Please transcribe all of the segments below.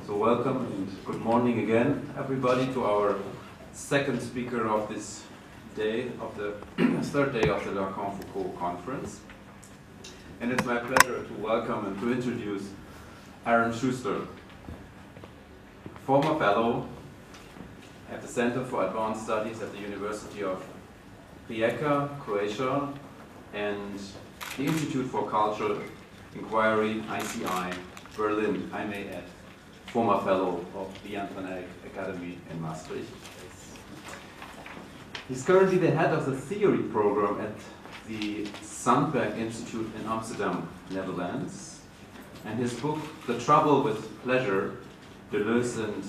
So welcome and good morning again, everybody, to our second speaker of this day, of the third day of the Lacan-Foucault conference. And it's my pleasure to welcome and to introduce Aaron Schuster, former fellow at the Center for Advanced Studies at the University of Rijeka, Croatia, and the Institute for Cultural Inquiry, ICI, Berlin, I may add, former fellow of the Antoine Academy in Maastricht. He's currently the head of the theory program at the Sandberg Institute in Amsterdam, Netherlands. And his book, The Trouble with Pleasure, Deleuze and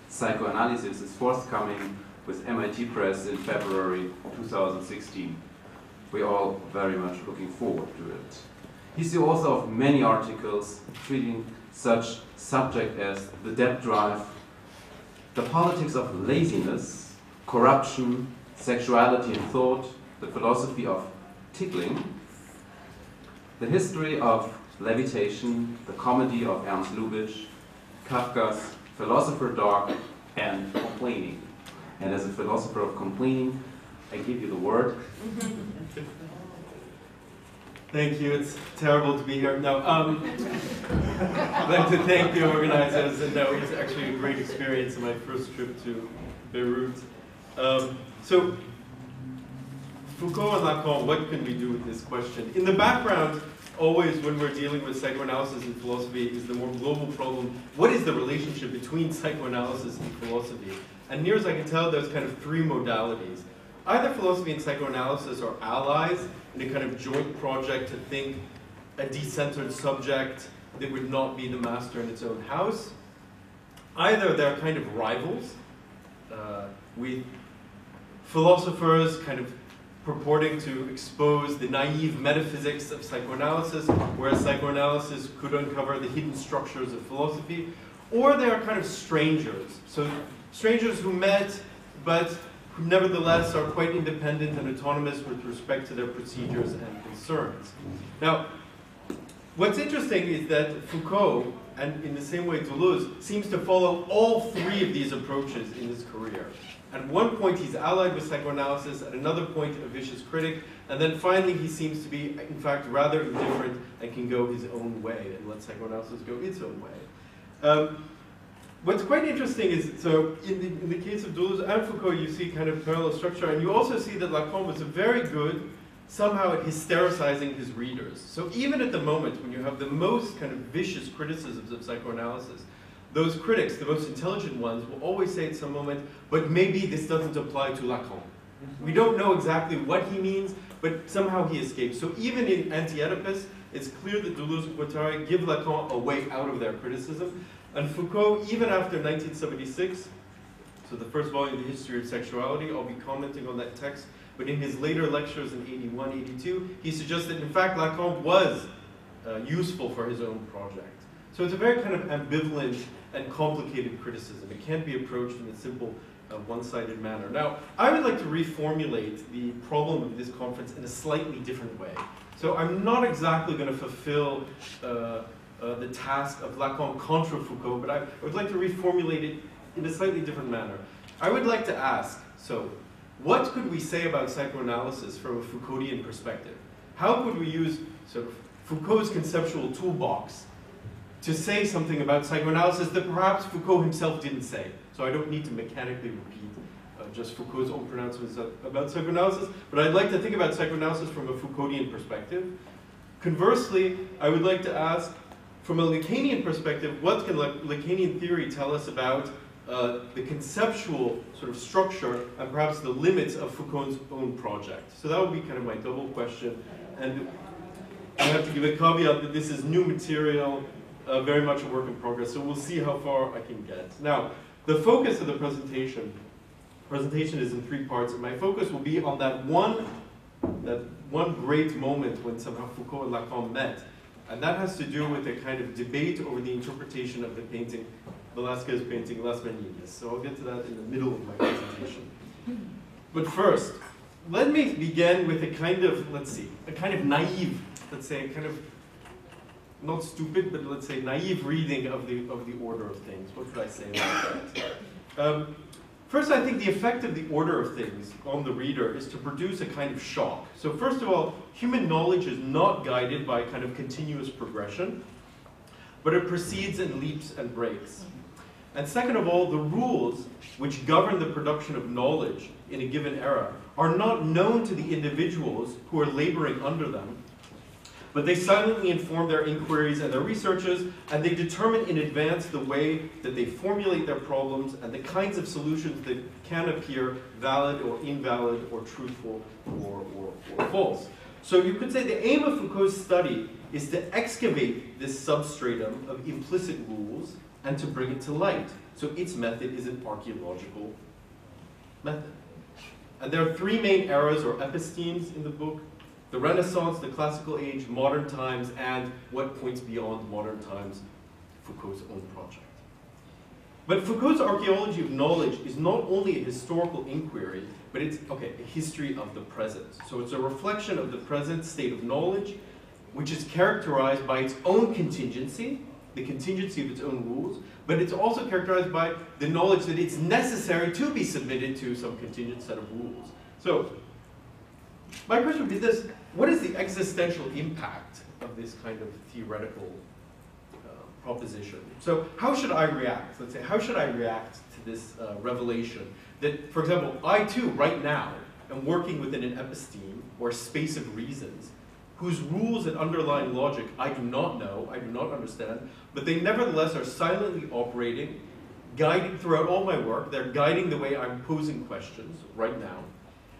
Psychoanalysis, is forthcoming with MIT Press in February 2016. We're all very much looking forward to it. He's the author of many articles treating such subjects as the debt drive, the politics of laziness, corruption, sexuality and thought, the philosophy of tickling, the history of levitation, the comedy of Ernst Lubitsch, Kafka's philosopher dog, and complaining. And as a philosopher of complaining, I give you the word. Thank you. It's terrible to be here. No, I'd like to thank the organizers, and that was actually a great experience in my first trip to Beirut. So, Foucault and Lacan, what can we do with this question? In the background, always when we're dealing with psychoanalysis and philosophy, is the more global problem: what is the relationship between psychoanalysis and philosophy? And near as I can tell, there's kind of three modalities. Either philosophy and psychoanalysis are allies in a kind of joint project to think a decentered subject that would not be the master in its own house. Either they're kind of rivals, with philosophers kind of purporting to expose the naive metaphysics of psychoanalysis, whereas psychoanalysis could uncover the hidden structures of philosophy. Or they are kind of strangers. So strangers who met, but who nevertheless are quite independent and autonomous with respect to their procedures and concerns. Now, what's interesting is that Foucault, and in the same way Deleuze, seems to follow all three of these approaches in his career. At one point he's allied with psychoanalysis, at another point a vicious critic, and then finally he seems to be, in fact, rather indifferent and can go his own way and let psychoanalysis go its own way. What's quite interesting is, so in the case of Deleuze and Foucault, you see kind of parallel structure, and you also see that Lacan was very good somehow at hystericizing his readers. So even at the moment when you have the most kind of vicious criticisms of psychoanalysis, those critics, the most intelligent ones, will always say at some moment, but maybe this doesn't apply to Lacan. We don't know exactly what he means, but somehow he escapes. So even in Anti-Oedipus, it's clear that Deleuze and Guattari give Lacan a way out of their criticism. And Foucault, even after 1976, so the first volume of the History of Sexuality, I'll be commenting on that text, but in his later lectures in 81, 82, he suggests that in fact Lacan was useful for his own project. So it's a very kind of ambivalent and complicated criticism. It can't be approached in a simple one-sided manner. Now, I would like to reformulate the problem of this conference in a slightly different way. So I'm not exactly going to fulfill the task of Lacan contra Foucault, but I would like to reformulate it in a slightly different manner. I would like to ask, so, what could we say about psychoanalysis from a Foucauldian perspective? How could we use sort of Foucault's conceptual toolbox to say something about psychoanalysis that perhaps Foucault himself didn't say? So I don't need to mechanically repeat just Foucault's own pronouncements about psychoanalysis, but I'd like to think about psychoanalysis from a Foucauldian perspective. Conversely, I would like to ask, from a Lacanian perspective, what can Lacanian theory tell us about the conceptual sort of structure and perhaps the limits of Foucault's own project? So that would be kind of my double question. And I have to give a caveat that this is new material, very much a work in progress, so we'll see how far I can get. Now, the focus of the presentation is in three parts, and my focus will be on that one great moment when somehow Foucault and Lacan met. And that has to do with a kind of debate over the interpretation of the painting, Velázquez painting, Las Meninas. So I'll get to that in the middle of my presentation. But first, let me begin with a kind of, let's see, a kind of naive, let's say, a kind of not stupid, but let's say naive reading of the order of things. What could I say about that? First, I think the effect of the order of things on the reader is to produce a kind of shock. So first of all, human knowledge is not guided by a kind of continuous progression, but it proceeds and leaps and breaks. And second of all, the rules which govern the production of knowledge in a given era are not known to the individuals who are laboring under them, but they silently inform their inquiries and their researches, and they determine in advance the way that they formulate their problems and the kinds of solutions that can appear valid or invalid or truthful or false. So you could say the aim of Foucault's study is to excavate this substratum of implicit rules and to bring it to light. So its method is an archaeological method. And there are three main eras or epistemes in the book: the Renaissance, the Classical Age, modern times, and what points beyond modern times, Foucault's own project. But Foucault's archaeology of knowledge is not only a historical inquiry, but it's, a history of the present. So it's a reflection of the present state of knowledge, which is characterized by its own contingency, the contingency of its own rules, but it's also characterized by the knowledge that it's necessary to be submitted to some contingent set of rules. So my question would be this: what is the existential impact of this kind of theoretical proposition? So how should I react? Let's say, how should I react to this revelation that, for example, I too, right now, am working within an episteme or space of reasons whose rules and underlying logic I do not know, I do not understand, but they nevertheless are silently operating, guiding throughout all my work. They're guiding the way I'm posing questions right now.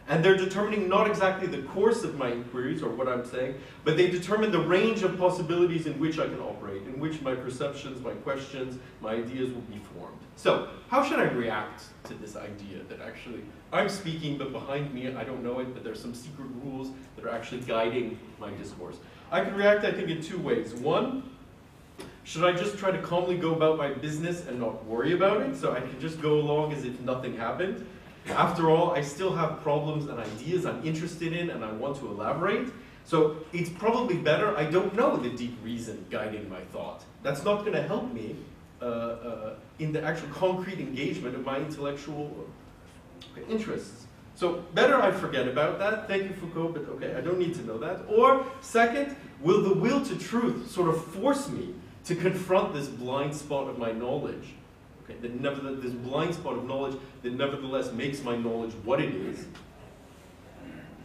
And they're determining not exactly the course of my inquiries or what I'm saying, but they determine the range of possibilities in which I can operate, in which my perceptions, my questions, my ideas will be formed. So, how should I react to this idea that actually I'm speaking, but behind me, I don't know it, but there's some secret rules that are actually guiding my discourse? I can react, I think, in two ways. One, should I just try to calmly go about my business and not worry about it, so I can just go along as if nothing happened? After all, I still have problems and ideas I'm interested in and I want to elaborate. So it's probably better I don't know the deep reason guiding my thought. That's not going to help me in the actual concrete engagement of my intellectual interests. So better I forget about that. Thank you, Foucault, but okay, I don't need to know that. Or second, will the will to truth sort of force me to confront this blind spot of my knowledge? This blind spot of knowledge that nevertheless makes my knowledge what it is.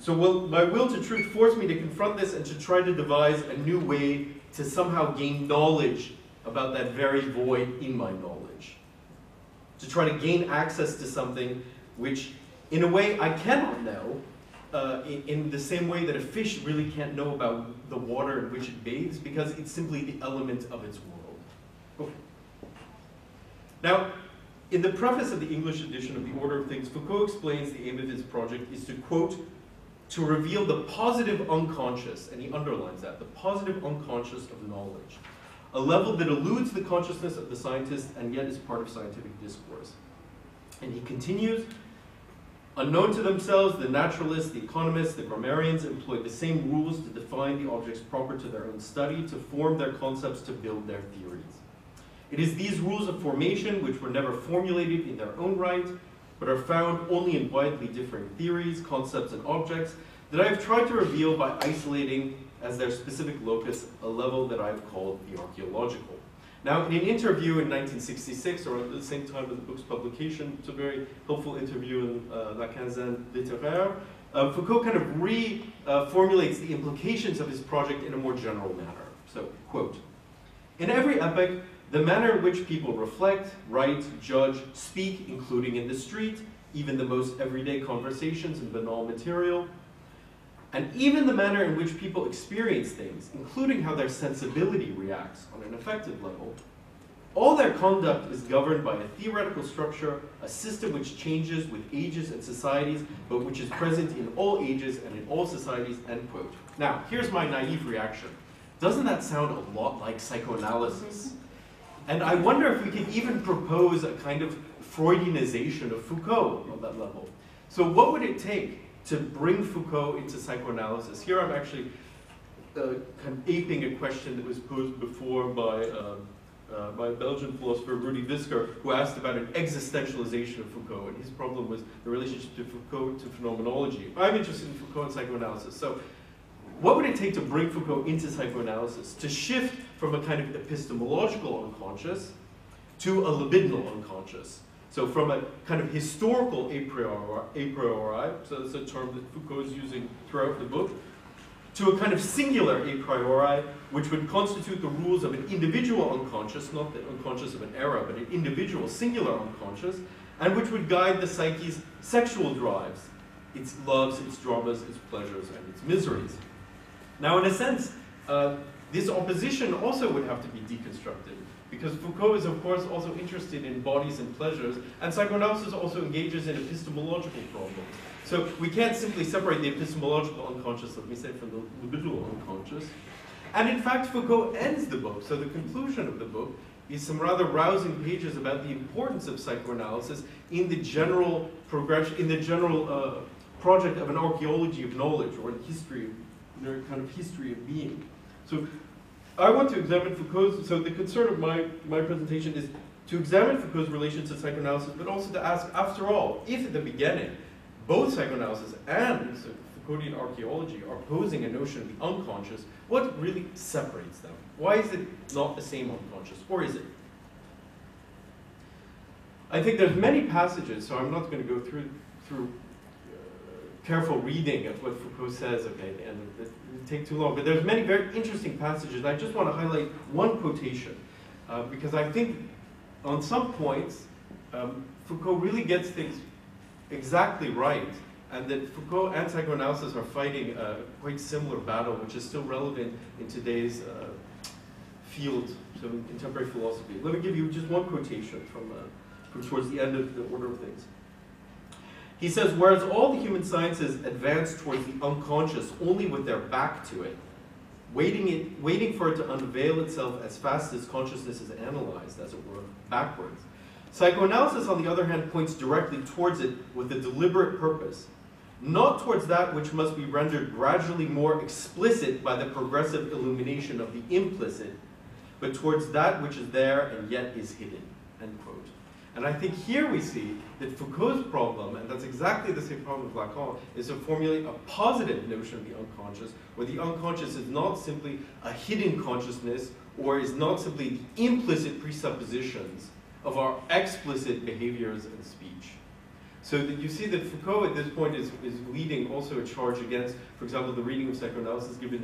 So will my will to truth force me to confront this and to try to devise a new way to somehow gain knowledge about that very void in my knowledge? To try to gain access to something which, in a way, I cannot know, in the same way that a fish really can't know about the water in which it bathes, because it's simply the element of its world. Okay. Now, in the preface of the English edition of The Order of Things, Foucault explains the aim of his project is to, quote, to reveal the positive unconscious, and he underlines that, the positive unconscious of knowledge, a level that eludes the consciousness of the scientist and yet is part of scientific discourse. And he continues, unknown to themselves, the naturalists, the economists, the grammarians employ the same rules to define the objects proper to their own study, to form their concepts, to build their theories. It is these rules of formation, which were never formulated in their own right, but are found only in widely differing theories, concepts, and objects, that I have tried to reveal by isolating as their specific locus a level that I have called the archaeological. Now, in an interview in 1966, or at the same time of the book's publication, it's a very helpful interview in Lacan's Littéraire, Foucault kind of reformulates the implications of his project in a more general manner. So, quote, in every epoch, the manner in which people reflect, write, judge, speak, including in the street, even the most everyday conversations and banal material, and even the manner in which people experience things, including how their sensibility reacts on an affective level, all their conduct is governed by a theoretical structure, a system which changes with ages and societies, but which is present in all ages and in all societies, end quote. Now, here's my naive reaction. Doesn't that sound a lot like psychoanalysis? And I wonder if we can even propose a kind of Freudianization of Foucault on that level. So what would it take to bring Foucault into psychoanalysis? Here I'm actually kind of aping a question that was posed before by a Belgian philosopher, Rudy Visker, who asked about an existentialization of Foucault, and his problem was the relationship to Foucault to phenomenology. I'm interested in Foucault and psychoanalysis. So what would it take to bring Foucault into psychoanalysis, to shift from a kind of epistemological unconscious to a libidinal unconscious? So from a kind of historical a priori, so that's a term that Foucault is using throughout the book, to a kind of singular a priori, which would constitute the rules of an individual unconscious, not the unconscious of an era, but an individual singular unconscious, and which would guide the psyche's sexual drives, its loves, its dramas, its pleasures, and its miseries. Now, in a sense, this opposition also would have to be deconstructed, because Foucault is, of course, also interested in bodies and pleasures, and psychoanalysis also engages in epistemological problems. So we can't simply separate the epistemological unconscious, let me say, from the libidinal unconscious. And in fact, Foucault ends the book, so the conclusion of the book is some rather rousing pages about the importance of psychoanalysis in the general progression, in the general project of an archaeology of knowledge, or in history, kind of history of being. So I want to examine Foucault's, so the concern of my presentation is to examine Foucault's relation to psychoanalysis, but also to ask, after all, if at the beginning, both psychoanalysis and Foucauldian archaeology are posing a notion of the unconscious, what really separates them? Why is it not the same unconscious, or is it? I think there's many passages, so I'm not going to go through careful reading of what Foucault says, okay, at the end of it would take too long, but there's many very interesting passages, and I just want to highlight one quotation, because I think on some points, Foucault really gets things exactly right, and that Foucault and psychoanalysis are fighting a quite similar battle, which is still relevant in today's field, so in contemporary philosophy. Let me give you just one quotation from towards the end of the order of things. He says, whereas all the human sciences advance towards the unconscious only with their back to it, waiting for it to unveil itself as fast as consciousness is analyzed, as it were, backwards. Psychoanalysis, on the other hand, points directly towards it with a deliberate purpose, not towards that which must be rendered gradually more explicit by the progressive illumination of the implicit, but towards that which is there and yet is hidden, end quote. And I think here we see that Foucault's problem, and that's exactly the same problem with Lacan, is to formulate a positive notion of the unconscious, where the unconscious is not simply a hidden consciousness, or is not simply the implicit presuppositions of our explicit behaviors and speech. So that you see that Foucault at this point is leading also a charge against, for example, the reading of psychoanalysis given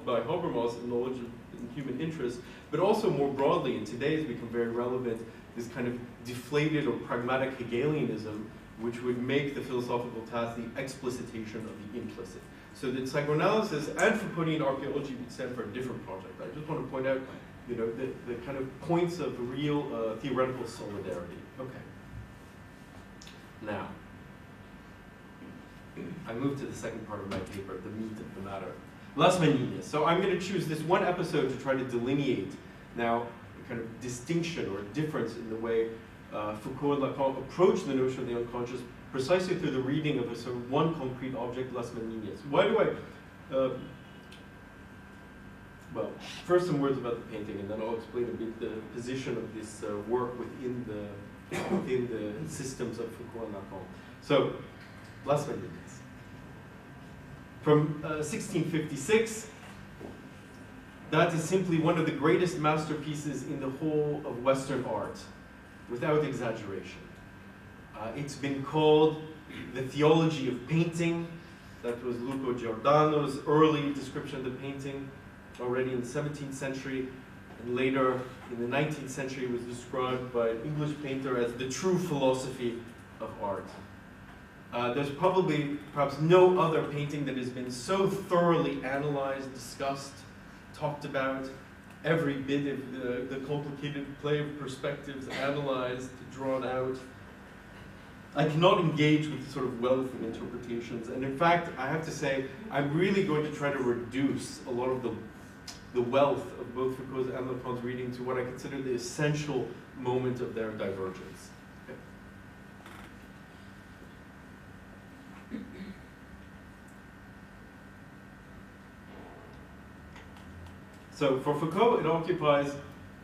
by Habermas in Knowledge and Human Interest, but also more broadly, and today has become very relevant, this kind of deflated or pragmatic Hegelianism, which would make the philosophical task the explicitation of the implicit. So that psychoanalysis and Foucauldian archaeology would stand for a different project. I just want to point out, you know, the kind of points of real theoretical solidarity. Okay. Now, I move to the second part of my paper, the meat of the matter. Las Meninas. So I'm going to choose this one episode to try to delineate now a kind of distinction or difference in the way Foucault and Lacan approach the notion of the unconscious precisely through the reading of a sort of one concrete object, Las Meninas. Why do I... well, first some words about the painting, and then I'll explain a bit the position of this work within the systems of Foucault and Lacan. So, Las Meninas. From 1656, that is simply one of the greatest masterpieces in the whole of Western art, without exaggeration. It's been called the theology of painting. That was Luca Giordano's early description of the painting, already in the 17th century, and later in the 19th century was described by an English painter as the true philosophy of art. There's probably, perhaps no other painting that has been so thoroughly analyzed, discussed, talked about, every bit of the complicated play of perspectives analyzed, drawn out. I cannot engage with the sort of wealth of interpretations, and in fact, I have to say, I'm really going to try to reduce a lot of the wealth of both Foucault's and Lacan's reading to what I consider the essential moment of their divergence. Okay. So for Foucault, it occupies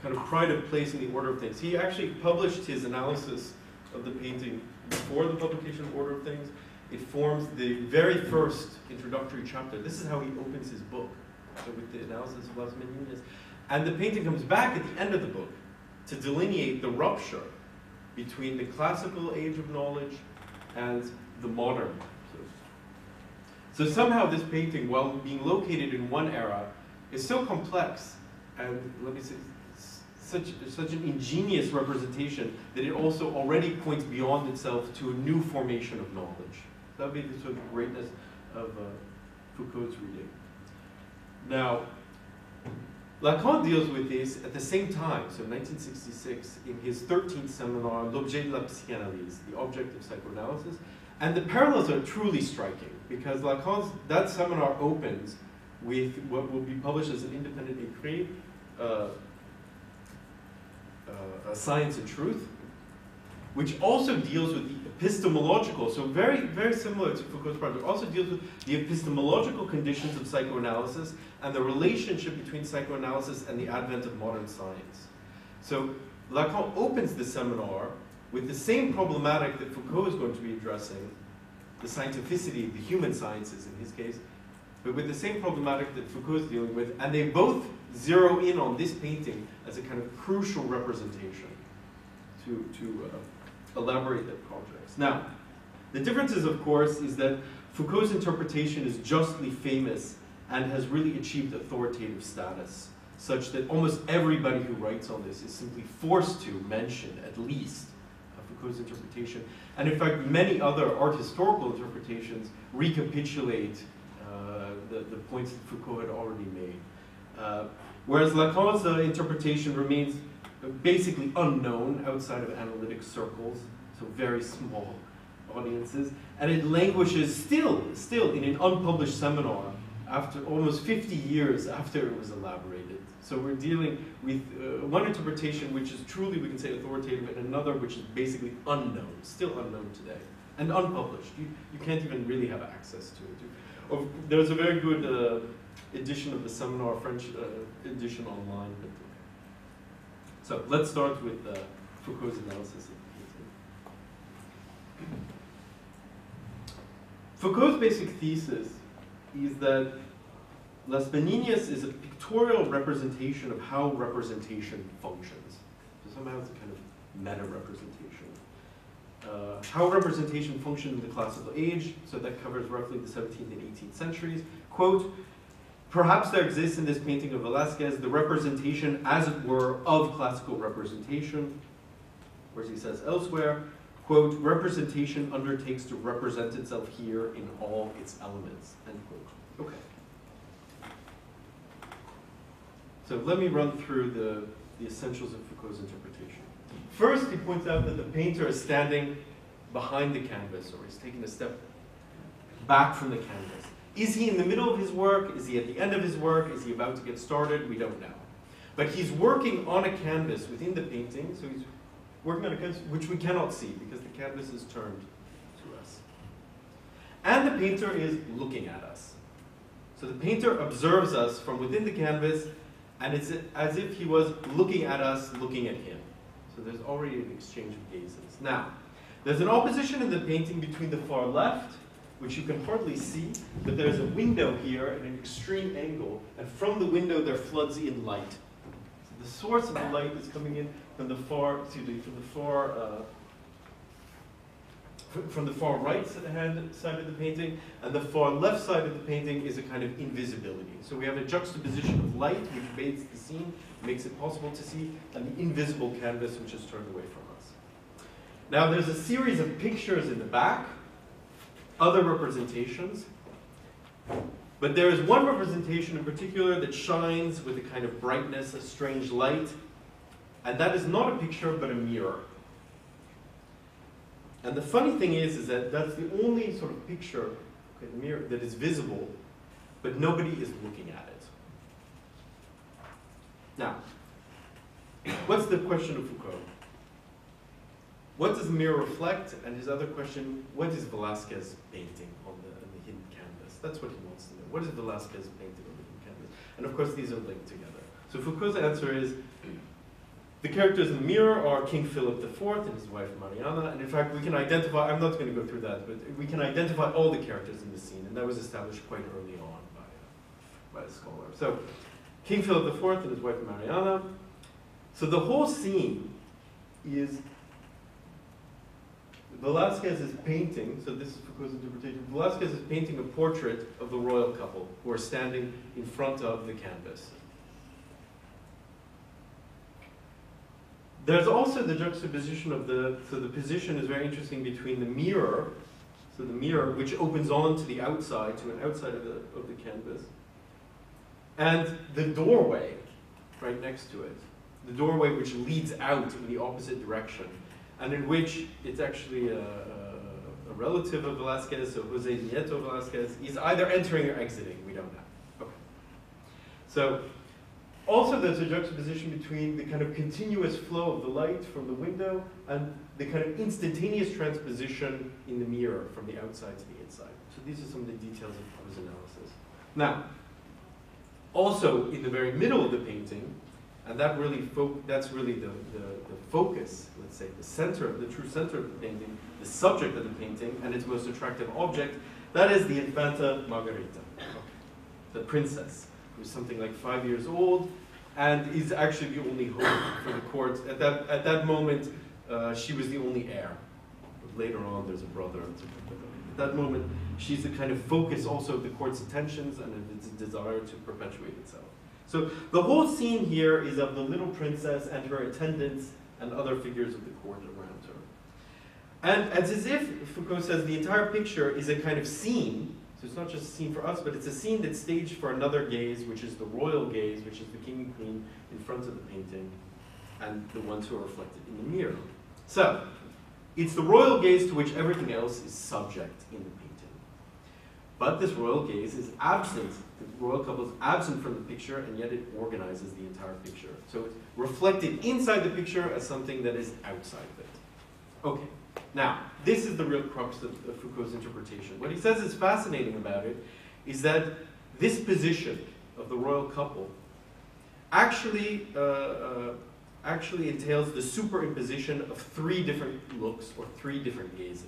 kind of pride of place in the order of things. He actually published his analysis of the painting before the publication of Order of Things. It forms the very first introductory chapter. This is how he opens his book, so with the analysis of Las Meninas. And the painting comes back at the end of the book to delineate the rupture between the classical age of knowledge and the modern. So somehow this painting, while being located in one era, is so complex and, let me say, such an ingenious representation that it also already points beyond itself to a new formation of knowledge. That would be the sort of greatness of Foucault's reading. Now, Lacan deals with this at the same time, so 1966, in his 13th seminar, L'objet de la psychanalyse, the object of psychoanalysis. And the parallels are truly striking, because Lacan's, that seminar opens with what will be published as an independent écrit, Science and Truth, which also deals with the epistemological, so very, very similar to Foucault's project, also deals with the epistemological conditions of psychoanalysis and the relationship between psychoanalysis and the advent of modern science. So Lacan opens the seminar with the same problematic that Foucault is going to be addressing, the scientificity of the human sciences in his case, but with the same problematic that Foucault is dealing with, and they both zero in on this painting as a kind of crucial representation to elaborate their projects. Now, the differences, of course, is that Foucault's interpretation is justly famous and has really achieved authoritative status, such that almost everybody who writes on this is simply forced to mention, at least, Foucault's interpretation. And in fact, many other art historical interpretations recapitulate the points that Foucault had already made. Whereas Lacan's interpretation remains basically unknown outside of analytic circles, so very small audiences, and it languishes still in an unpublished seminar after almost 50 years after it was elaborated. So we're dealing with one interpretation which is truly, we can say, authoritative, and another which is basically unknown, still unknown today, and unpublished. You can't even really have access to it. There's a very good edition of the seminar, French edition online. So let's start with Foucault's analysis of the painting. Foucault's basic thesis is that Las Meninas is a pictorial representation of how representation functions. So somehow it's a kind of meta-representation. How representation functioned in the classical age, so that covers roughly the 17th and 18th centuries. Quote, perhaps there exists in this painting of Velázquez the representation, as it were, of classical representation, whereas he says elsewhere, quote, representation undertakes to represent itself here in all its elements, end quote. Okay. So let me run through the essentials of Foucault's interpretation. First, he points out that the painter is standing behind the canvas, or he's taking a step back from the canvas. Is he in the middle of his work? Is he at the end of his work? Is he about to get started? We don't know. But he's working on a canvas within the painting, so he's working on a canvas which we cannot see because the canvas is turned to us. And the painter is looking at us. So the painter observes us from within the canvas, and it's as if he was looking at us, looking at him. So there's already an exchange of gazes. Now, there's an opposition in the painting between the far left, which you can hardly see, but there's a window here at an extreme angle, and from the window there floods in light. So the source of the light is coming in from the far, from the far right side of the painting, and the far left side of the painting is a kind of invisibility. So we have a juxtaposition of light, which bathes the scene, makes it possible to see, and the invisible canvas, which is turned away from us. Now there's a series of pictures in the back, other representations, but there is one representation in particular that shines with a kind of brightness, a strange light, and that is not a picture, but a mirror. And the funny thing is that that's the only sort of picture, okay, the mirror, that is visible, but nobody is looking at it. Now, what's the question of Foucault? What does the mirror reflect? And his other question, what is Velázquez painting on the hidden canvas? That's what he wants to know. What is Velázquez painting on the hidden canvas? And of course, these are linked together. So Foucault's answer is, the characters in the mirror are King Philip IV and his wife Mariana, and in fact we can identify, I'm not going to go through that, but we can identify all the characters in the scene, and that was established quite early on by a scholar. So, King Philip IV and his wife Mariana. So the whole scene is Velázquez is painting, so this is Foucault's interpretation, Velázquez is painting a portrait of the royal couple who are standing in front of the canvas. There's also the juxtaposition of so the position is very interesting between the mirror, so the mirror which opens on to the outside, to an outside of the canvas, and the doorway right next to it. The doorway which leads out in the opposite direction, and in which it's actually a relative of Velázquez, so José Nieto Velázquez. He's either entering or exiting, we don't know. Okay. So, also there's a juxtaposition between the kind of continuous flow of the light from the window and the kind of instantaneous transposition in the mirror from the outside to the inside. So these are some of the details of his analysis. Now, also in the very middle of the painting, and that's really the focus, let's say, the center, the true center of the painting, the subject of the painting, and its most attractive object, that is the Infanta Margarita, the princess, who's something like 5 years old, and is actually the only hope for the court. At that moment, she was the only heir. But later on, there's a brother. At that moment, she's the kind of focus also of the court's attentions and of its desire to perpetuate itself. So the whole scene here is of the little princess and her attendants and other figures of the court around her. And it's as if, Foucault says, the entire picture is a kind of scene. So it's not just a scene for us, but it's a scene that's staged for another gaze, which is the royal gaze, which is the king and queen in front of the painting, and the ones who are reflected in the mirror. So, it's the royal gaze to which everything else is subject in the painting. But this royal gaze is absent, the royal couple is absent from the picture, and yet it organizes the entire picture. So it's reflected inside the picture as something that is outside of it. Okay. Now, this is the real crux of Foucault's interpretation. What he says is fascinating about it is that this position of the royal couple actually entails the superimposition of 3 different looks or 3 different gazes.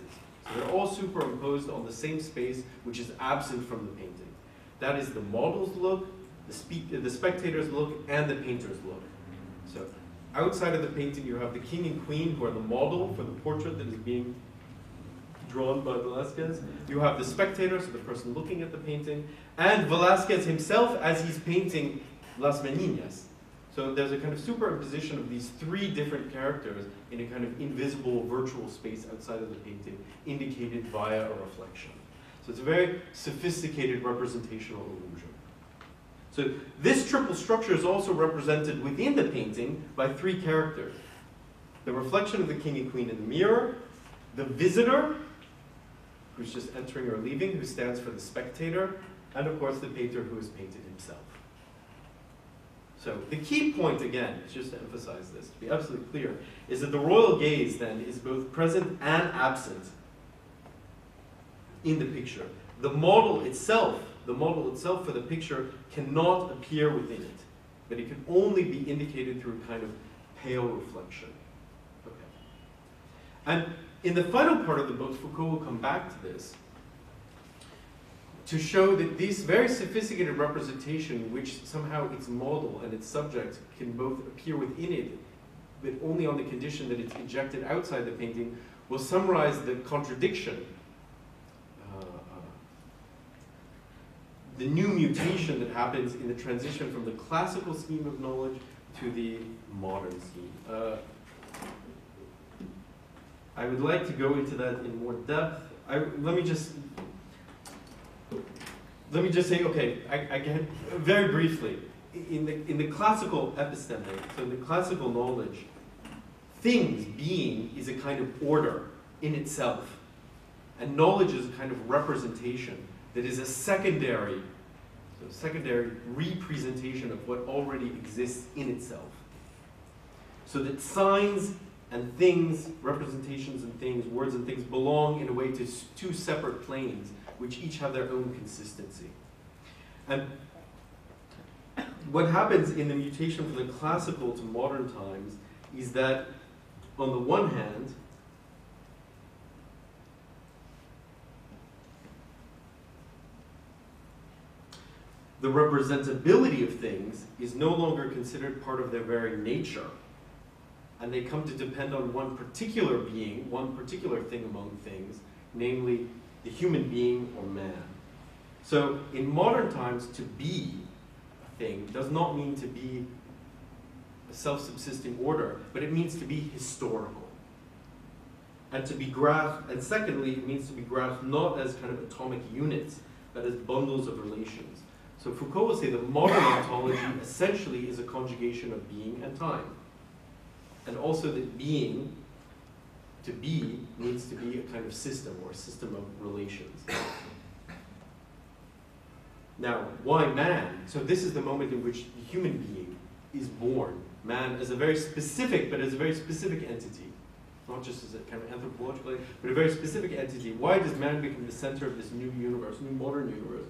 So they're all superimposed on the same space, which is absent from the painting. That is the model's look, the spectator's look, and the painter's look. So outside of the painting, you have the king and queen, who are the model for the portrait that is being drawn by Velázquez. You have the spectator, so the person looking at the painting, and Velázquez himself as he's painting Las Meninas. So there's a kind of superimposition of these 3 different characters in a kind of invisible virtual space outside of the painting, indicated via a reflection. So it's a very sophisticated representational illusion. So this triple structure is also represented within the painting by 3 characters. The reflection of the king and queen in the mirror, the visitor, who's just entering or leaving, who stands for the spectator, and of course the painter who has painted himself. So the key point, again, just to emphasize this, to be absolutely clear, is that the royal gaze, then, is both present and absent in the picture. The model itself for the picture cannot appear within it, but it can only be indicated through a kind of pale reflection. Okay. And in the final part of the book, Foucault will come back to this, to show that this very sophisticated representation, in which somehow its model and its subject can both appear within it, but only on the condition that it's ejected outside the painting, will summarize the contradiction, the new mutation that happens in the transition from the classical scheme of knowledge to the modern scheme. I would like to go into that in more depth. Let me just say, okay, again, very briefly, in the classical episteme, so in the classical knowledge, things, being, is a kind of order in itself. And knowledge is a kind of representation that is a secondary representation of what already exists in itself. So that signs and things, representations and things, words and things, belong in a way to 2 separate planes, which each have their own consistency. And what happens in the mutation from the classical to modern times is that, on the one hand, the representability of things is no longer considered part of their very nature, and they come to depend on one particular being, one particular thing among things, namely the human being or man. So in modern times, to be a thing does not mean to be a self-subsisting order, but it means to be historical. And to be grasped, and secondly, it means to be grasped not as kind of atomic units, but as bundles of relations. So Foucault will say the modern ontology essentially is a conjugation of being and time. And also that being, to be, needs to be a kind of system or a system of relations. Now, why man? So this is the moment in which the human being is born. Man as a very specific, but as a very specific entity. Not just as a kind of anthropological, but a very specific entity. Why does man become the center of this new universe, new modern universe?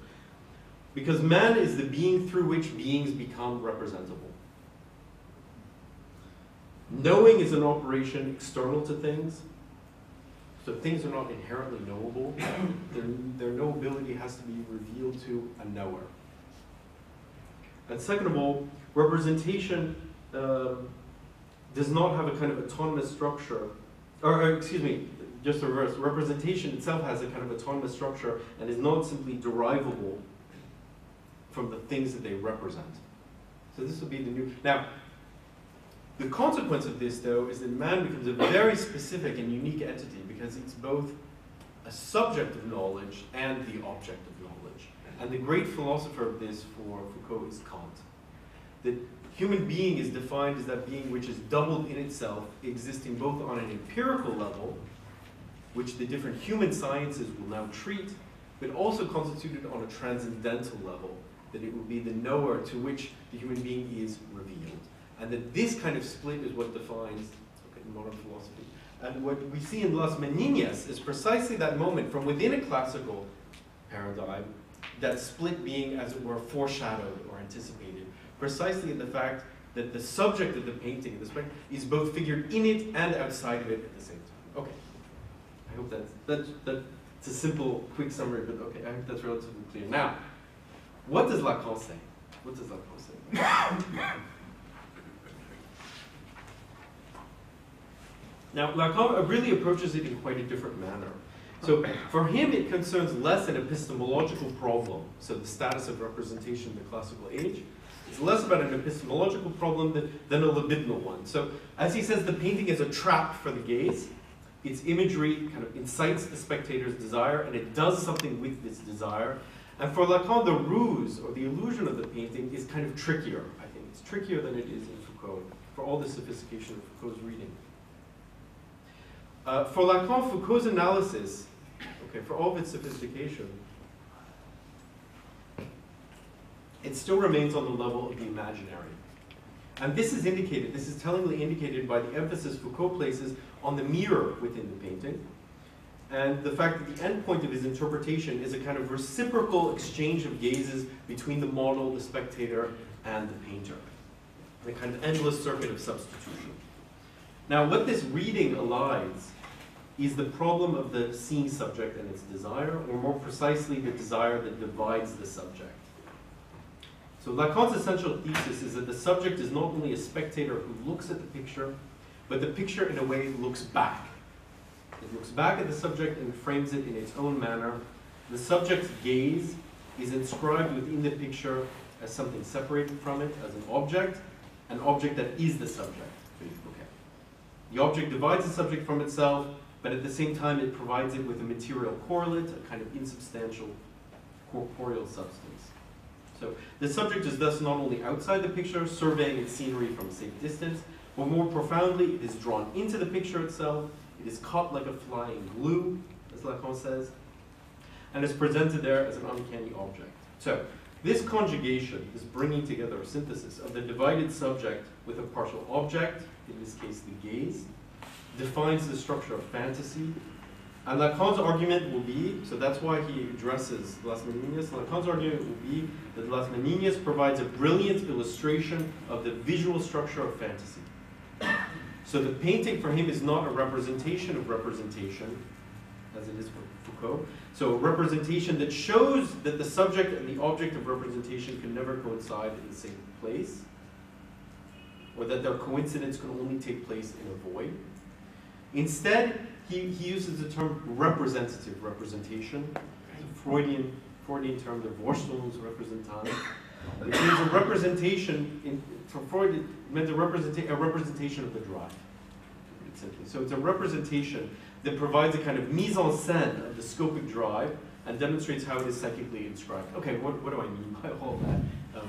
Because man is the being through which beings become representable. Knowing is an operation external to things. So things are not inherently knowable. Their knowability has to be revealed to a knower. And second of all, representation does not have a kind of autonomous structure, or excuse me, just the reverse. Representation itself has a kind of autonomous structure and is not simply derivable from the things that they represent. So this will be the new. Now, the consequence of this, though, is that man becomes a very specific and unique entity because it's both a subject of knowledge and the object of knowledge. And the great philosopher of this for Foucault is Kant. The human being is defined as that being which is doubled in itself, existing both on an empirical level, which the different human sciences will now treat, but also constituted on a transcendental level, that it will be the knower to which the human being is revealed. And that this kind of split is what defines modern philosophy. And what we see in Las Meninas is precisely that moment from within a classical paradigm, that split being, as it were, foreshadowed or anticipated, precisely in the fact that the subject of the painting, is both figured in it and outside of it at the same time. Okay, I hope that's a simple, quick summary, but okay, I hope that's relatively clear. Now, what does Lacan say? What does Lacan say? Now, Lacan really approaches it in quite a different manner. So for him, it concerns less an epistemological problem, so the status of representation in the classical age. It's less about an epistemological problem than a libidinal one. So as he says, the painting is a trap for the gaze. Its imagery kind of incites the spectator's desire, and it does something with this desire. And for Lacan, the ruse, or the illusion of the painting, is kind of trickier, I think. It's trickier than it is in Foucault, for all the sophistication of Foucault's reading. For Lacan, Foucault's analysis, okay, for all of its sophistication, it still remains on the level of the imaginary. And this is indicated, this is tellingly indicated by the emphasis Foucault places on the mirror within the painting, and the fact that the endpoint of his interpretation is a kind of reciprocal exchange of gazes between the model, the spectator, and the painter. A kind of endless circuit of substitution. Now, what this reading elides is the problem of the seen subject and its desire, or more precisely, the desire that divides the subject. So Lacan's essential thesis is that the subject is not only a spectator who looks at the picture, but the picture, in a way, looks back. It looks back at the subject and frames it in its own manner. The subject's gaze is inscribed within the picture as something separated from it, as an object that is the subject. Okay. The object divides the subject from itself, but at the same time it provides it with a material correlate, a kind of insubstantial corporeal substance. So the subject is thus not only outside the picture, surveying its scenery from a safe distance, but more profoundly, it is drawn into the picture itself. It is caught like a fly in glue, as Lacan says, and is presented there as an uncanny object. So this conjugation, this bringing together, a synthesis of the divided subject with a partial object, in this case the gaze, defines the structure of fantasy, And Lacan's argument will be, so that's why he addresses Las Meninas, Lacan's argument will be that Las Meninas provides a brilliant illustration of the visual structure of fantasy. So the painting for him is not a representation of representation, as it is for Foucault. So a representation that shows that the subject and the object of representation can never coincide in the same place, or that their coincidence can only take place in a void. Instead, he uses the term representative representation. It's a Freudian term, the Vorstellungsrepresentanz. It means a representation, for Freud, it meant a representation of the drive, simply. So it's a representation that provides a kind of mise en scène of the scopic drive and demonstrates how it is psychically inscribed. Okay, what do I mean by all that,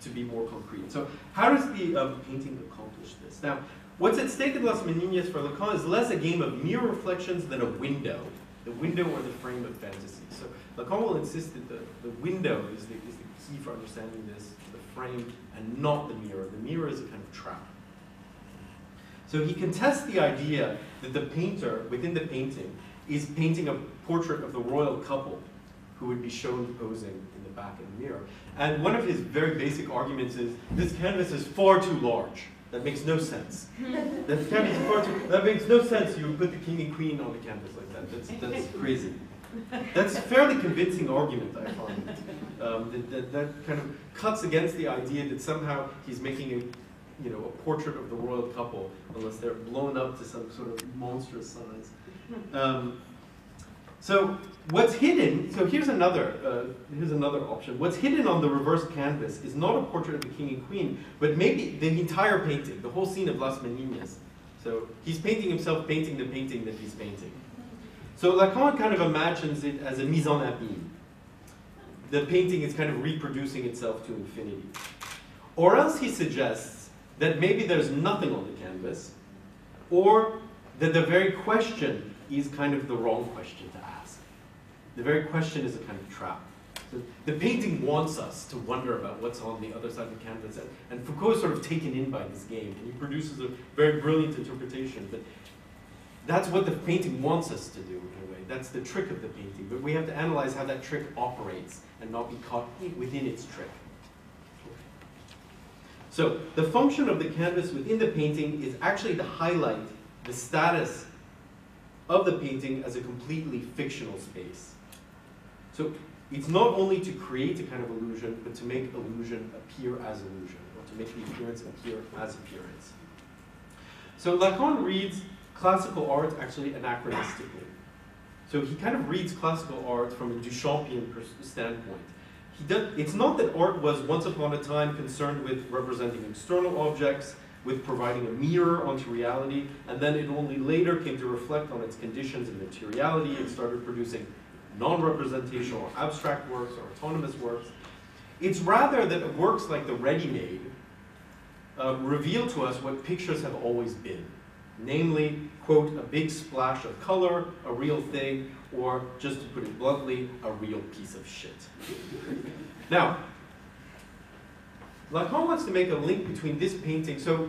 to be more concrete? So how does the painting accomplish this? Now, what's at stake in Las Meninas for Lacan is less a game of mere reflections than a window. The window or the frame of fantasy. So Lacan will insist that the window is the key for understanding this, the frame, and not the mirror. The mirror is a kind of trap. So he contests the idea that the painter, within the painting, is painting a portrait of the royal couple who would be shown posing in the back of the mirror. And one of his very basic arguments is, this canvas is far too large. That makes no sense. That makes no sense. You would put the king and queen on the canvas like that. That's crazy. That's a fairly convincing argument, I find. That kind of cuts against the idea that somehow he's making a portrait of the royal couple, unless they're blown up to some sort of monstrous size. So what's hidden? So here's another option. What's hidden on the reverse canvas is not a portrait of the king and queen, but maybe the entire painting, the whole scene of Las Meninas. So he's painting himself, painting the painting that he's painting. So Lacan kind of imagines it as a mise en abîme. The painting is kind of reproducing itself to infinity. Or else he suggests that maybe there's nothing on the canvas, or that the very question is kind of the wrong question to ask. The very question is a kind of trap. So the painting wants us to wonder about what's on the other side of the canvas, and Foucault is sort of taken in by this game, and he produces a very brilliant interpretation. But that's what the painting wants us to do, in a way. That's the trick of the painting. But we have to analyze how that trick operates and not be caught within its trick. So the function of the canvas within the painting is actually to highlight the status of the painting as a completely fictional space. So it's not only to create a kind of illusion, but to make illusion appear as illusion, or to make the appearance appear as appearance. So Lacan reads classical art actually anachronistically. So he kind of reads classical art from a Duchampian standpoint. It's not that art was once upon a time concerned with representing external objects, with providing a mirror onto reality, and then it only later came to reflect on its conditions and materiality and started producing non-representational or abstract works or autonomous works. It's rather that works like the ready-made reveal to us what pictures have always been. Namely, quote, a big splash of color, a real thing, or, just to put it bluntly, a real piece of shit. Now, Lacan wants to make a link between this painting. So,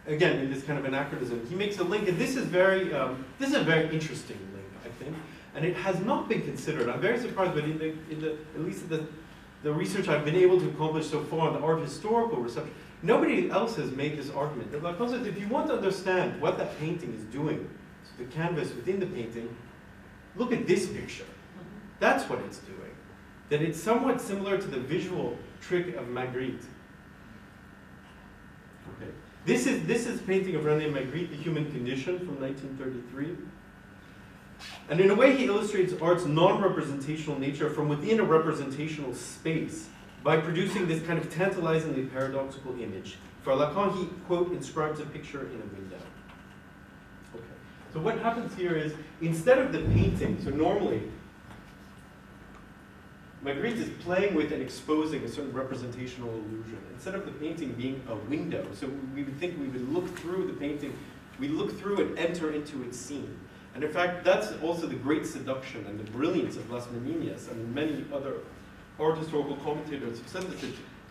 again, in this kind of anachronism, he makes a link, and this is a very interesting link, I think, and it has not been considered. I'm very surprised, but at least in the research I've been able to accomplish so far on the art historical reception, nobody else has made this argument. That Lacan says, if you want to understand what that painting is doing to the canvas within the painting, look at this picture. That's what it's doing. That it's somewhat similar to the visual trick of Magritte. Okay. This is a painting of René Magritte, The Human Condition, from 1933. And in a way, he illustrates art's non-representational nature from within a representational space by producing this kind of tantalizingly paradoxical image. For Lacan, he, quote, inscribes a picture in a window. Okay. So what happens here is, instead of the painting, so normally, Magritte is playing with and exposing a certain representational illusion. Instead of the painting being a window, so we would think we would look through the painting, we look through and enter into its scene. And in fact, that's also the great seduction and the brilliance of Las Meninas, and many other art historical commentators have said that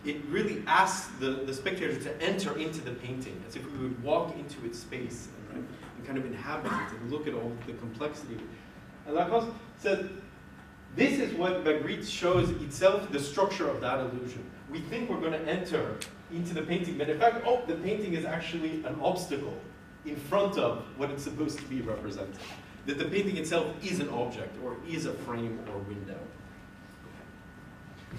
it really asks the spectator to enter into the painting, as if we would walk into its space and kind of inhabit it and look at all the complexity And Lacan said, this is what Magritte shows itself, the structure of that illusion. We think we're going to enter into the painting, but in fact, oh, the painting is actually an obstacle in front of what it's supposed to be representing. That the painting itself is an object, or is a frame or window.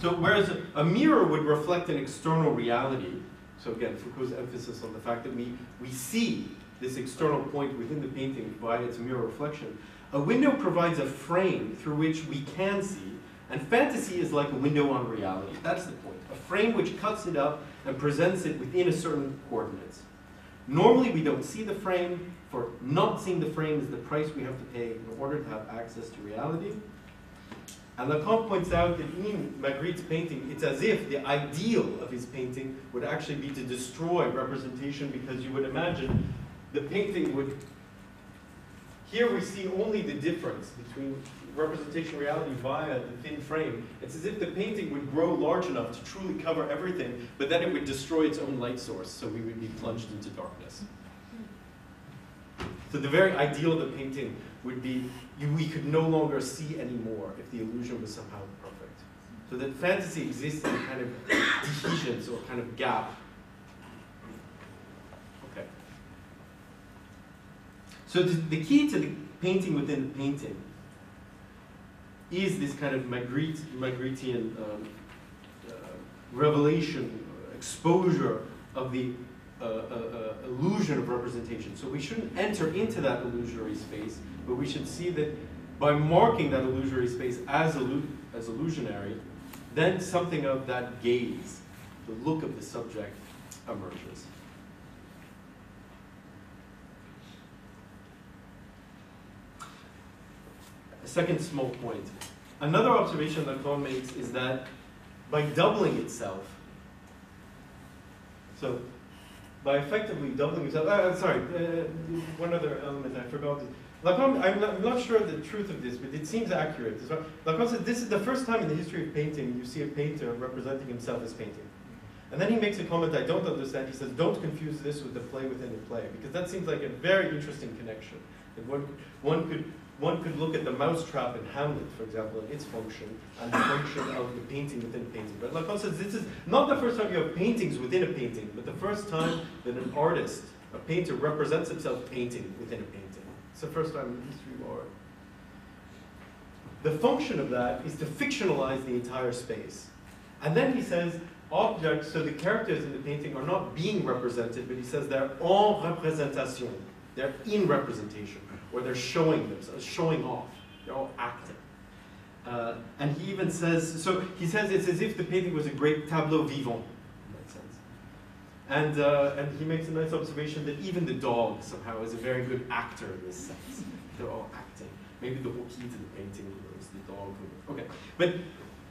So whereas a mirror would reflect an external reality, so again, Foucault's emphasis on the fact that we see this external point within the painting via its mirror reflection, a window provides a frame through which we can see, and fantasy is like a window on reality. That's the point. A frame which cuts it up and presents it within a certain coordinates. Normally we don't see the frame. For not seeing the frame is the price we have to pay in order to have access to reality. And Lacan points out that in Magritte's painting, it's as if the ideal of his painting would actually be to destroy representation, because you would imagine the painting would, here we see only the difference between representation and reality via the thin frame. It's as if the painting would grow large enough to truly cover everything, but then it would destroy its own light source, so we would be plunged into darkness. So the very ideal of the painting would be, we could no longer see anymore if the illusion was somehow perfect. So that fantasy exists in a kind of dehiscence or kind of gap. Okay. So the key to the painting within the painting is this kind of Magrittean revelation, exposure of the illusion of representation. So we shouldn't enter into that illusory space, but we should see that by marking that illusory space as illusionary, then something of that gaze, the look of the subject, emerges. A second small point. Another observation that Lacan makes is that by doubling itself, so by effectively doubling itself, one other element I forgot. Lacan, I'm not sure of the truth of this, but it seems accurate. Lacan said this is the first time in the history of painting you see a painter representing himself as painting. And then he makes a comment I don't understand. He says, don't confuse this with the play within the play, because that seems like a very interesting connection. That one could look at the mousetrap in Hamlet, for example, and its function, and the function of the painting within a painting. But Lacan says this is not the first time you have paintings within a painting, but the first time that an artist, a painter, represents himself painting within a painting. It's the first time in the history of art. The function of that is to fictionalize the entire space. And then he says, objects, so the characters in the painting are not being represented, but he says they're en représentation. They're in representation, or they're showing themselves, showing off. They're all acting. And he even says, so he says it's as if the painting was a great tableau vivant, in that sense. And he makes a nice observation that even the dog somehow is a very good actor in this sense. They're all acting. Maybe the whole key to the painting was the dog. Okay, but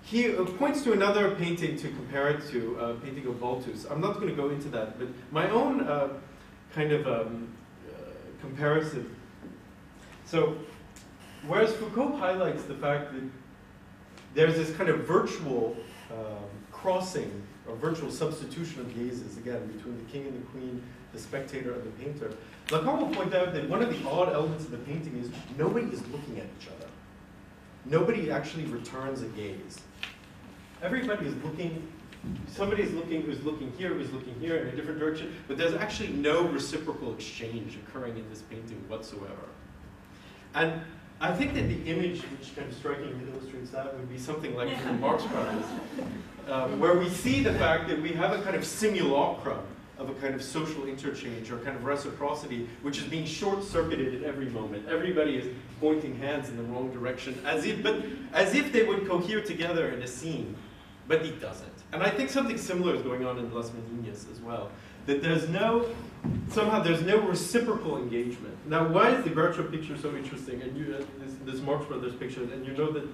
he points to another painting to compare it to, a painting of Balthus. I'm not going to go into that, but my own kind of comparison. So, whereas Foucault highlights the fact that there's this kind of virtual crossing or virtual substitution of gazes, again, between the king and the queen, the spectator and the painter, Lacan will point out that one of the odd elements of the painting is nobody is looking at each other. Nobody actually returns a gaze. Everybody is looking, somebody is looking who's looking here in a different direction, but there's actually no reciprocal exchange occurring in this painting whatsoever. And I think that the image which kind of strikingly illustrates that would be something like the Marx Brothers, where we see the fact that we have a kind of simulacrum of a kind of social interchange or kind of reciprocity, which is being short-circuited at every moment. Everybody is pointing hands in the wrong direction, as if they would cohere together in a scene, but it doesn't. And I think something similar is going on in Las Meninas as well. That somehow there's no reciprocal engagement. Now, why is the Groucho picture so interesting? And this Marx Brothers picture, and you know that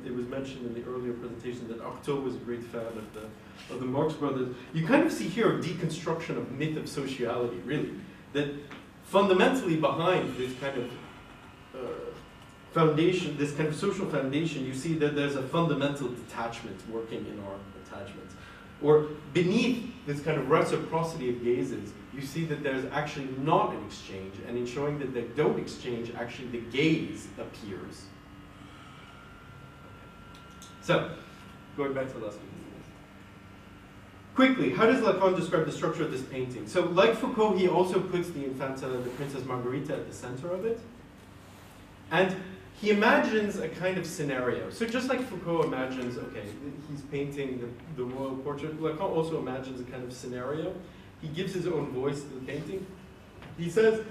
it was mentioned in the earlier presentation that Artaud was a great fan of the Marx Brothers. You kind of see here a deconstruction of myth of sociality, really. That fundamentally behind this kind of foundation, this kind of social foundation, you see that there's a fundamental detachment working in our attachments. Or beneath this kind of reciprocity of gazes, you see that there's actually not an exchange, and in showing that they don't exchange, actually the gaze appears. So, going back to Las Meninas. Quickly, how does Lacan describe the structure of this painting? So, like Foucault, he also puts the Infanta, the Princess Margarita, at the center of it. And he imagines a kind of scenario. So just like Foucault imagines, okay, he's painting the royal portrait, Lacan also imagines a kind of scenario. He gives his own voice to the painting. He says,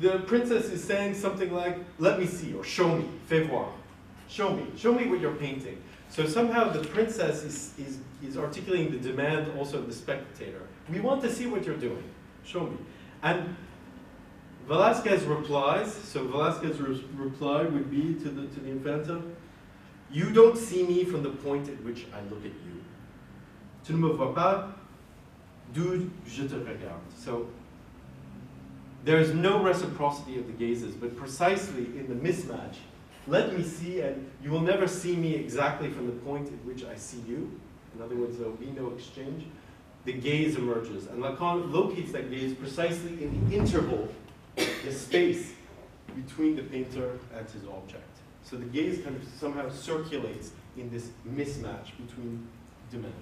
the princess is saying something like, let me see, or show me, fais voir. Show me what you're painting. So somehow the princess is articulating the demand also of the spectator. We want to see what you're doing, show me. And Velázquez replies, so Velázquez's reply would be to the Infanta, you don't see me from the point at which I look at you. Tu ne me vois pas, d'où je te regarde. So there is no reciprocity of the gazes, but precisely in the mismatch, let me see, and you will never see me exactly from the point at which I see you. In other words, there will be no exchange. The gaze emerges, and Lacan locates that gaze precisely in the interval, the space between the painter and his object. So the gaze kind of somehow circulates in this mismatch between demands.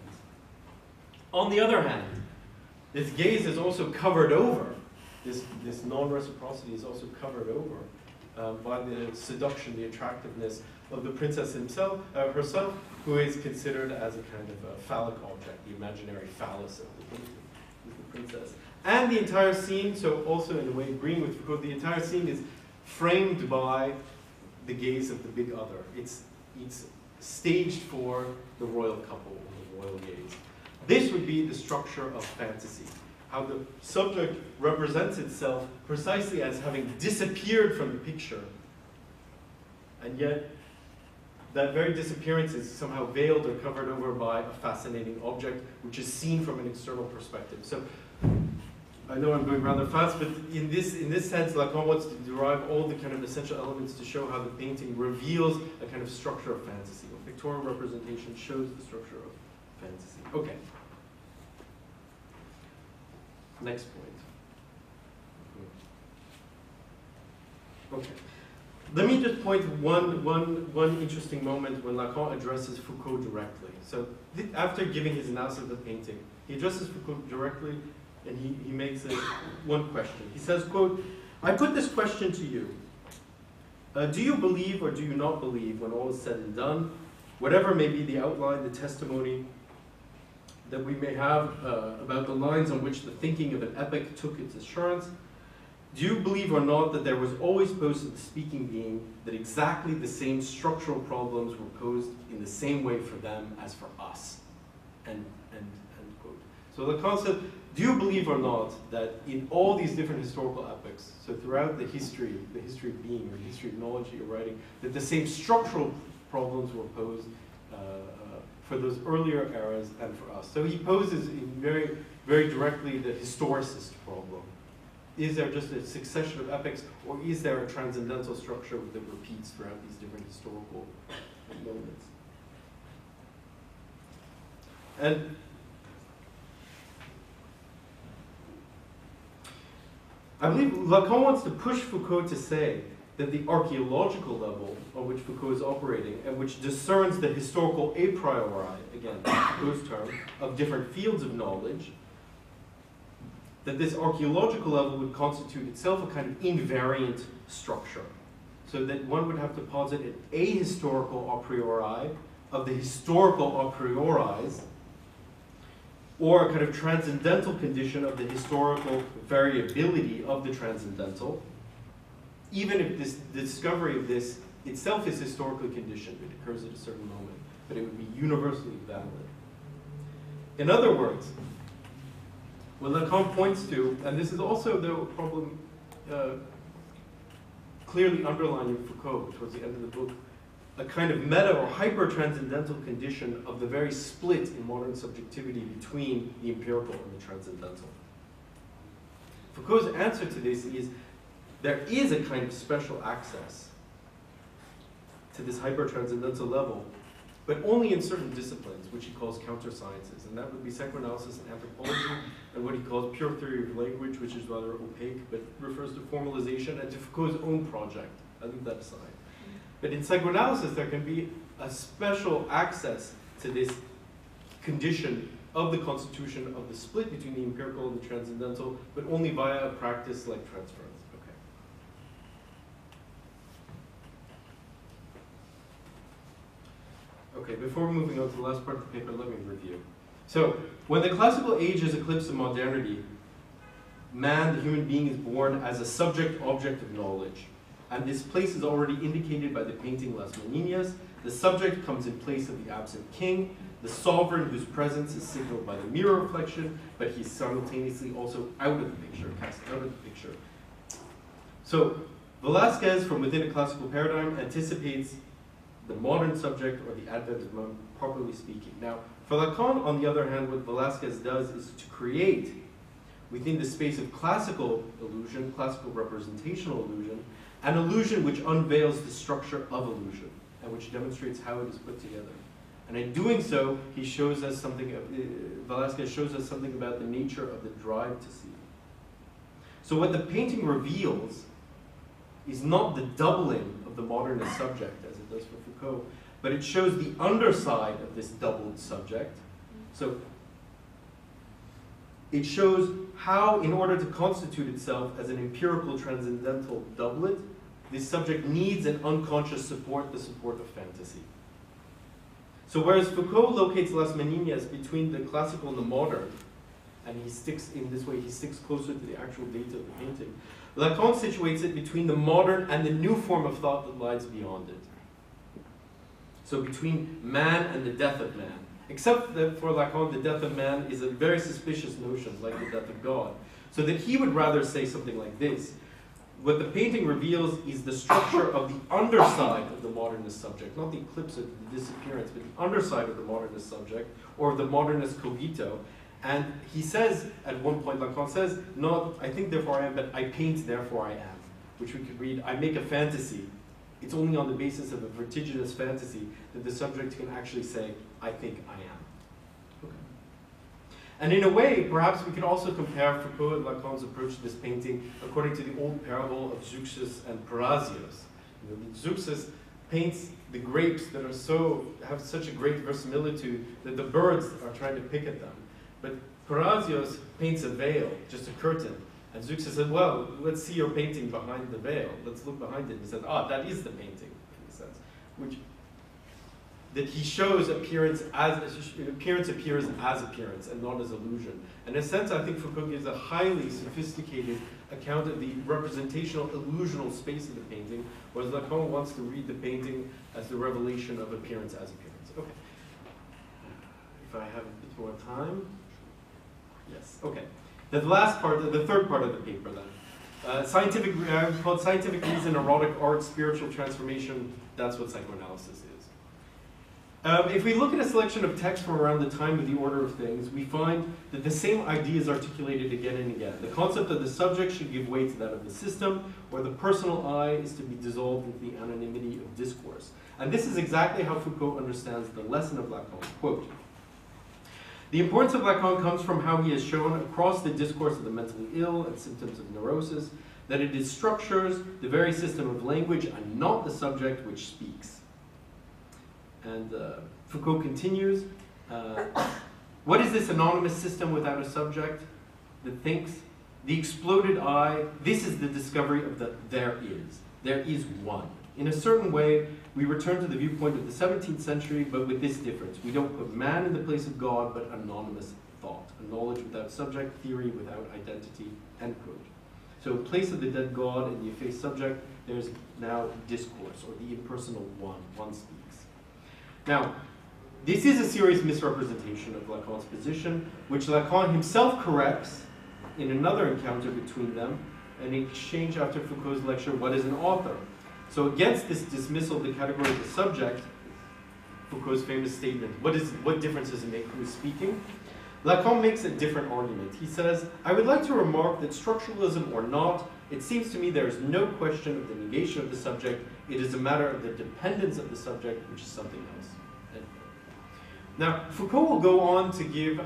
On the other hand, this gaze is also covered over, this non-reciprocity is also covered over by the seduction, the attractiveness of the princess herself, who is considered as a kind of a phallic object, the imaginary phallus of the painting, is the princess. And the entire scene, so also in a way agreeing with Foucault, the entire scene is framed by the gaze of the big other. It's staged for the royal couple, or the royal gaze. This would be the structure of fantasy, how the subject represents itself precisely as having disappeared from the picture, and yet that very disappearance is somehow veiled or covered over by a fascinating object which is seen from an external perspective. So I know I'm going rather fast, but in this sense, Lacan wants to derive all the kind of essential elements to show how the painting reveals a kind of structure of fantasy. A pictorial representation shows the structure of fantasy. Okay. Next point. Okay. Let me just point one interesting moment when Lacan addresses Foucault directly. So after giving his analysis of the painting, he addresses Foucault directly, and he makes one question. He says, quote, I put this question to you. Do you believe or do you not believe, when all is said and done, whatever may be the outline, the testimony that we may have about the lines on which the thinking of an epoch took its assurance, do you believe or not that there was always posed to the speaking being that exactly the same structural problems were posed in the same way for them as for us? End quote. So Lacan said, do you believe or not that in all these different historical epochs, so throughout the history of being, or the history of knowledge that you're writing, that the same structural problems were posed for those earlier eras and for us? So he poses very, very directly the historicist problem. Is there just a succession of epochs, or is there a transcendental structure that repeats throughout these different historical moments? And I believe Lacan wants to push Foucault to say that the archaeological level on which Foucault is operating, and which discerns the historical a priori, again, Foucault's term, of different fields of knowledge, that this archaeological level would constitute itself a kind of invariant structure. So that one would have to posit an ahistorical a priori of the historical a prioris, or a kind of transcendental condition of the historical variability of the transcendental, even if the discovery of this itself is historically conditioned, it occurs at a certain moment, but it would be universally valid. In other words, what Lacan points to, and this is also the problem clearly underlined in Foucault towards the end of the book, a kind of meta or hyper-transcendental condition of the very split in modern subjectivity between the empirical and the transcendental. Foucault's answer to this is there is a kind of special access to this hyper-transcendental level, but only in certain disciplines, which he calls counter-sciences, and that would be psychoanalysis and anthropology, and what he calls pure theory of language, which is rather opaque, but refers to formalization and to Foucault's own project. I'll leave that aside. But in psychoanalysis, there can be a special access to this condition of the constitution of the split between the empirical and the transcendental, but only via a practice like transference. Okay, before moving on to the last part of the paper, let me review. So, when the classical age is eclipsed in modernity, man, the human being, is born as a subject-object of knowledge. And this place is already indicated by the painting Las Meninas. The subject comes in place of the absent king, the sovereign whose presence is signaled by the mirror reflection, but he's simultaneously also out of the picture, cast out of the picture. So, Velázquez, from within a classical paradigm, anticipates the modern subject, or the advent of man, properly speaking. Now, for Lacan, on the other hand, what Velázquez does is to create, within the space of classical illusion, classical representational illusion, an illusion which unveils the structure of illusion, and which demonstrates how it is put together. And in doing so, he shows us something, Velázquez shows us something about the nature of the drive to see. So what the painting reveals is not the doubling of the modernist subject, as it does for Foucault, but it shows the underside of this doubled subject. So it shows how, in order to constitute itself as an empirical transcendental doublet, this subject needs an unconscious support, the support of fantasy. So whereas Foucault locates Las Meninas between the classical and the modern, and he sticks, in this way, he sticks closer to the actual data of the painting, Lacan situates it between the modern and the new form of thought that lies beyond it. So between man and the death of man. Except that for Lacan, the death of man is a very suspicious notion, like the death of God. So that he would rather say something like this. What the painting reveals is the structure of the underside of the modernist subject, not the eclipse of the disappearance, but the underside of the modernist subject, or the modernist cogito. And he says, at one point, Lacan says, not, I think, therefore I am, but I paint, therefore I am. Which we could read, I make a fantasy. It's only on the basis of a vertiginous fantasy that the subject can actually say, I think I am. Okay. And in a way, perhaps we could also compare Foucault and Lacan's approach to this painting according to the old parable of Schuster and Parasios. You know, Schuster paints the grapes that are have such a great verisimilitude that the birds are trying to pick at them. But Parasios paints a veil, just a curtain. And Schuster said, well, let's see your painting behind the veil. Let's look behind it. And he said, that is the painting, in a sense. That he shows appearance appearance as appearance and not as illusion. And in a sense, I think Foucault gives a highly sophisticated account of the representational, illusional space of the painting, whereas Lacan wants to read the painting as the revelation of appearance as appearance. Okay. If I have a bit more time. Yes, okay. The last part, the third part of the paper then. Called scientific reason, erotic art, spiritual transformation, that's what psychoanalysis is. If we look at a selection of texts from around the time of the order of things, we find that the same idea is articulated again and again. The concept of the subject should give way to that of the system, where the personal I is to be dissolved into the anonymity of discourse. And this is exactly how Foucault understands the lesson of Lacan. Quote, the importance of Lacan comes from how he has shown across the discourse of the mentally ill and symptoms of neurosis that it is structures, the very system of language, and not the subject which speaks. And Foucault continues, what is this anonymous system without a subject that thinks? The exploded I, this is the discovery of the there is. There is one. In a certain way, we return to the viewpoint of the 17th century, but with this difference. We don't put man in the place of God, but anonymous thought. A knowledge without subject, theory without identity, end quote. So in place of the dead God and the effaced subject, there's now discourse, or the impersonal one speaks. Now, this is a serious misrepresentation of Lacan's position, which Lacan himself corrects in another encounter between them, an exchange after Foucault's lecture, What is an Author? So against this dismissal of the category of the subject, Foucault's famous statement, what difference does it make who is speaking? Lacan makes a different argument. He says, I would like to remark that structuralism or not, it seems to me there is no question of the negation of the subject. It is a matter of the dependence of the subject, which is something else. Now, Foucault will go on to give,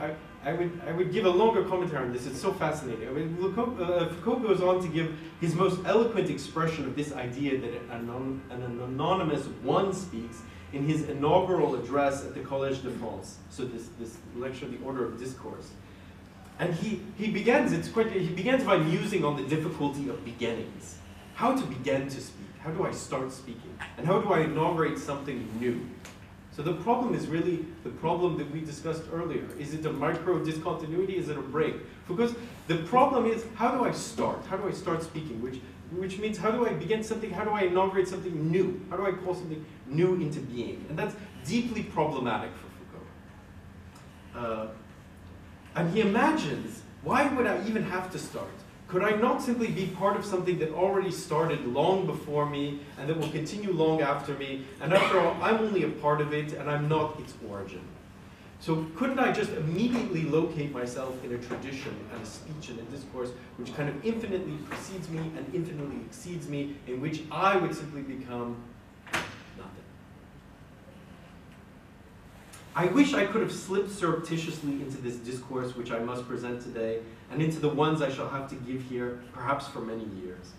I would give a longer commentary on this, it's so fascinating. I mean, Foucault goes on to give his most eloquent expression of this idea that an anonymous one speaks in his inaugural address at the Collège de France. So this lecture, The Order of Discourse. And he begins by musing on the difficulty of beginnings. How to begin to speak, how do I start speaking? And how do I inaugurate something new? So the problem is really the problem that we discussed earlier. Is it a micro discontinuity? Is it a break? Because the problem is, how do I start? How do I start speaking? Which means, how do I begin something? How do I inaugurate something new? How do I call something new into being? And that's deeply problematic for Foucault. And he imagines, why would I even have to start? Could I not simply be part of something that already started long before me and that will continue long after me? And after all, I'm only a part of it and I'm not its origin. So couldn't I just immediately locate myself in a tradition and a speech and a discourse which kind of infinitely precedes me and infinitely exceeds me, in which I would simply become nothing? I wish I could have slipped surreptitiously into this discourse which I must present today, and into the ones I shall have to give here, perhaps for many years.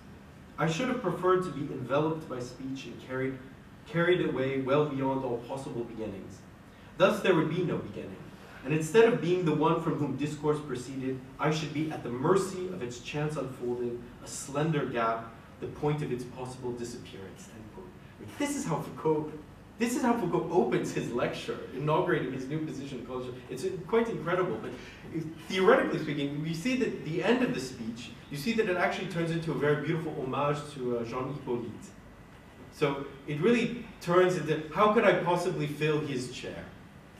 I should have preferred to be enveloped by speech and carried away well beyond all possible beginnings. Thus there would be no beginning, and instead of being the one from whom discourse proceeded, I should be at the mercy of its chance unfolding, a slender gap, the point of its possible disappearance. End quote. This is how Foucault opens his lecture, inaugurating his new position in culture. It's quite incredible, but theoretically speaking, we see that at the end of the speech, you see that it actually turns into a very beautiful homage to Jean Hippolyte. So it really turns into, how could I possibly fill his chair?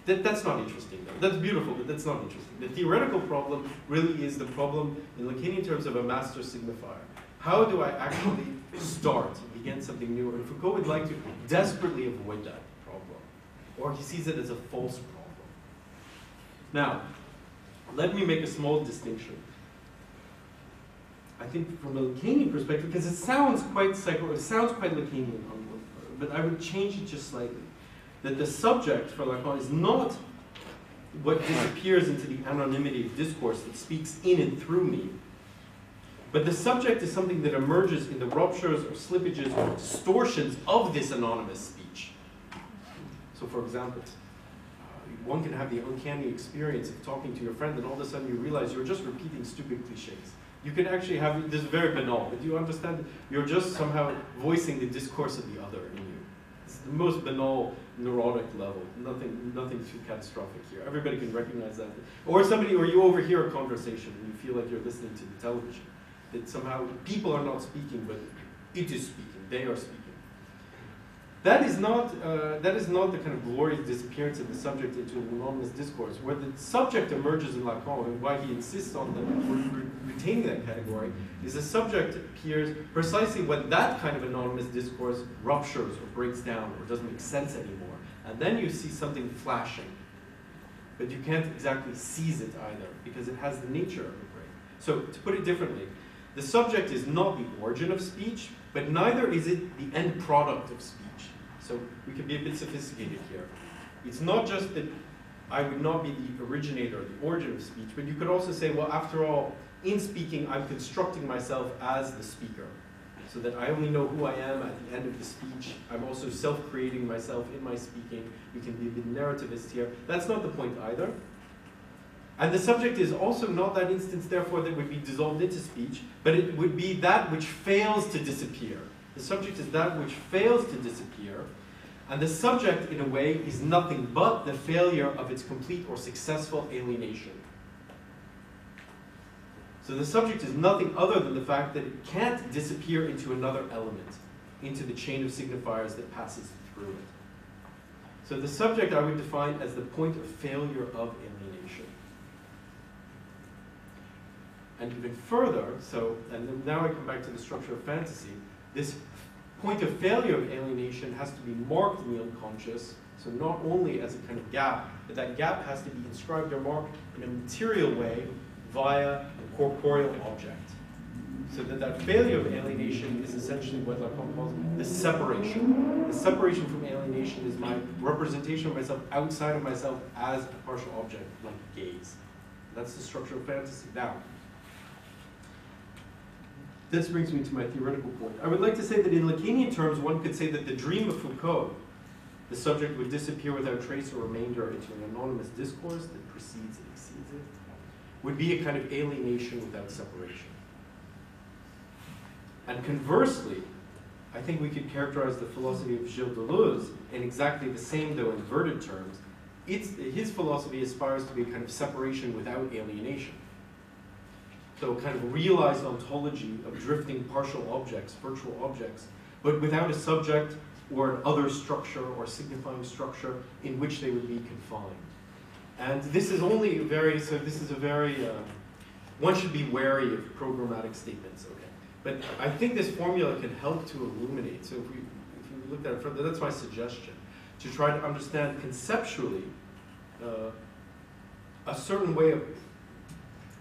That's not interesting, though. That's beautiful, but that's not interesting. The theoretical problem really is the problem, in Lacanian terms, of a master signifier. How do I actually start, begin something new? And Foucault would like to desperately avoid that problem, or he sees it as a false problem. Now, let me make a small distinction. I think from a Lacanian perspective, because it sounds quite Lacanian, but I would change it just slightly. That the subject for Lacan is not what disappears into the anonymity of discourse that speaks in and through me, but the subject is something that emerges in the ruptures or slippages or distortions of this anonymous speech. So for example, one can have the uncanny experience of talking to your friend and all of a sudden you realize you're just repeating stupid cliches. You can actually have, this is very banal, but you understand that you're just somehow voicing the discourse of the other in you. It's the most banal, neurotic level. Nothing too catastrophic here. Everybody can recognize that. Or you overhear a conversation and you feel like you're listening to the television. That somehow people are not speaking, but it is speaking. They are speaking. That is not the kind of glorious disappearance of the subject into an anonymous discourse. Where the subject emerges in Lacan, and why he insists on retaining that category, is the subject appears precisely when that kind of anonymous discourse ruptures or breaks down or doesn't make sense anymore. And then you see something flashing. But you can't exactly seize it either, because it has the nature of a break. So to put it differently, the subject is not the origin of speech, but neither is it the end product of speech. So we can be a bit sophisticated here. It's not just that I would not be the originator, the origin of speech, but you could also say, well, after all, in speaking, I'm constructing myself as the speaker, so that I only know who I am at the end of the speech. I'm also self-creating myself in my speaking. We can be a bit narrativist here. That's not the point either. And the subject is also not that instance, therefore, that would be dissolved into speech, but it would be that which fails to disappear. The subject is that which fails to disappear, and the subject, in a way, is nothing but the failure of its complete or successful alienation. So the subject is nothing other than the fact that it can't disappear into another element, into the chain of signifiers that passes through it. So the subject I would define as the point of failure of alienation. And even further, and now I come back to the structure of fantasy, this point of failure of alienation has to be marked in the unconscious, so not only as a kind of gap, but that gap has to be inscribed or marked in a material way via a corporeal object. So that failure of alienation is essentially what Lacan calls the separation. The separation from alienation is my representation of myself outside of myself as a partial object, like gaze. That's the structure of fantasy. Now, this brings me to my theoretical point. I would like to say that in Lacanian terms, one could say that the dream of Foucault, the subject would disappear without trace or remainder into an anonymous discourse that precedes and exceeds it, would be a kind of alienation without separation. And conversely, I think we could characterize the philosophy of Gilles Deleuze in exactly the same, though inverted terms. His philosophy aspires to be a kind of separation without alienation. So a kind of realized ontology of drifting partial objects, virtual objects, but without a subject or an other structure or signifying structure in which they would be confined. And this is only very, so this is a very, one should be wary of programmatic statements, okay? But I think this formula can help to illuminate. So if we looked at it further, that's my suggestion, to try to understand conceptually a certain way of,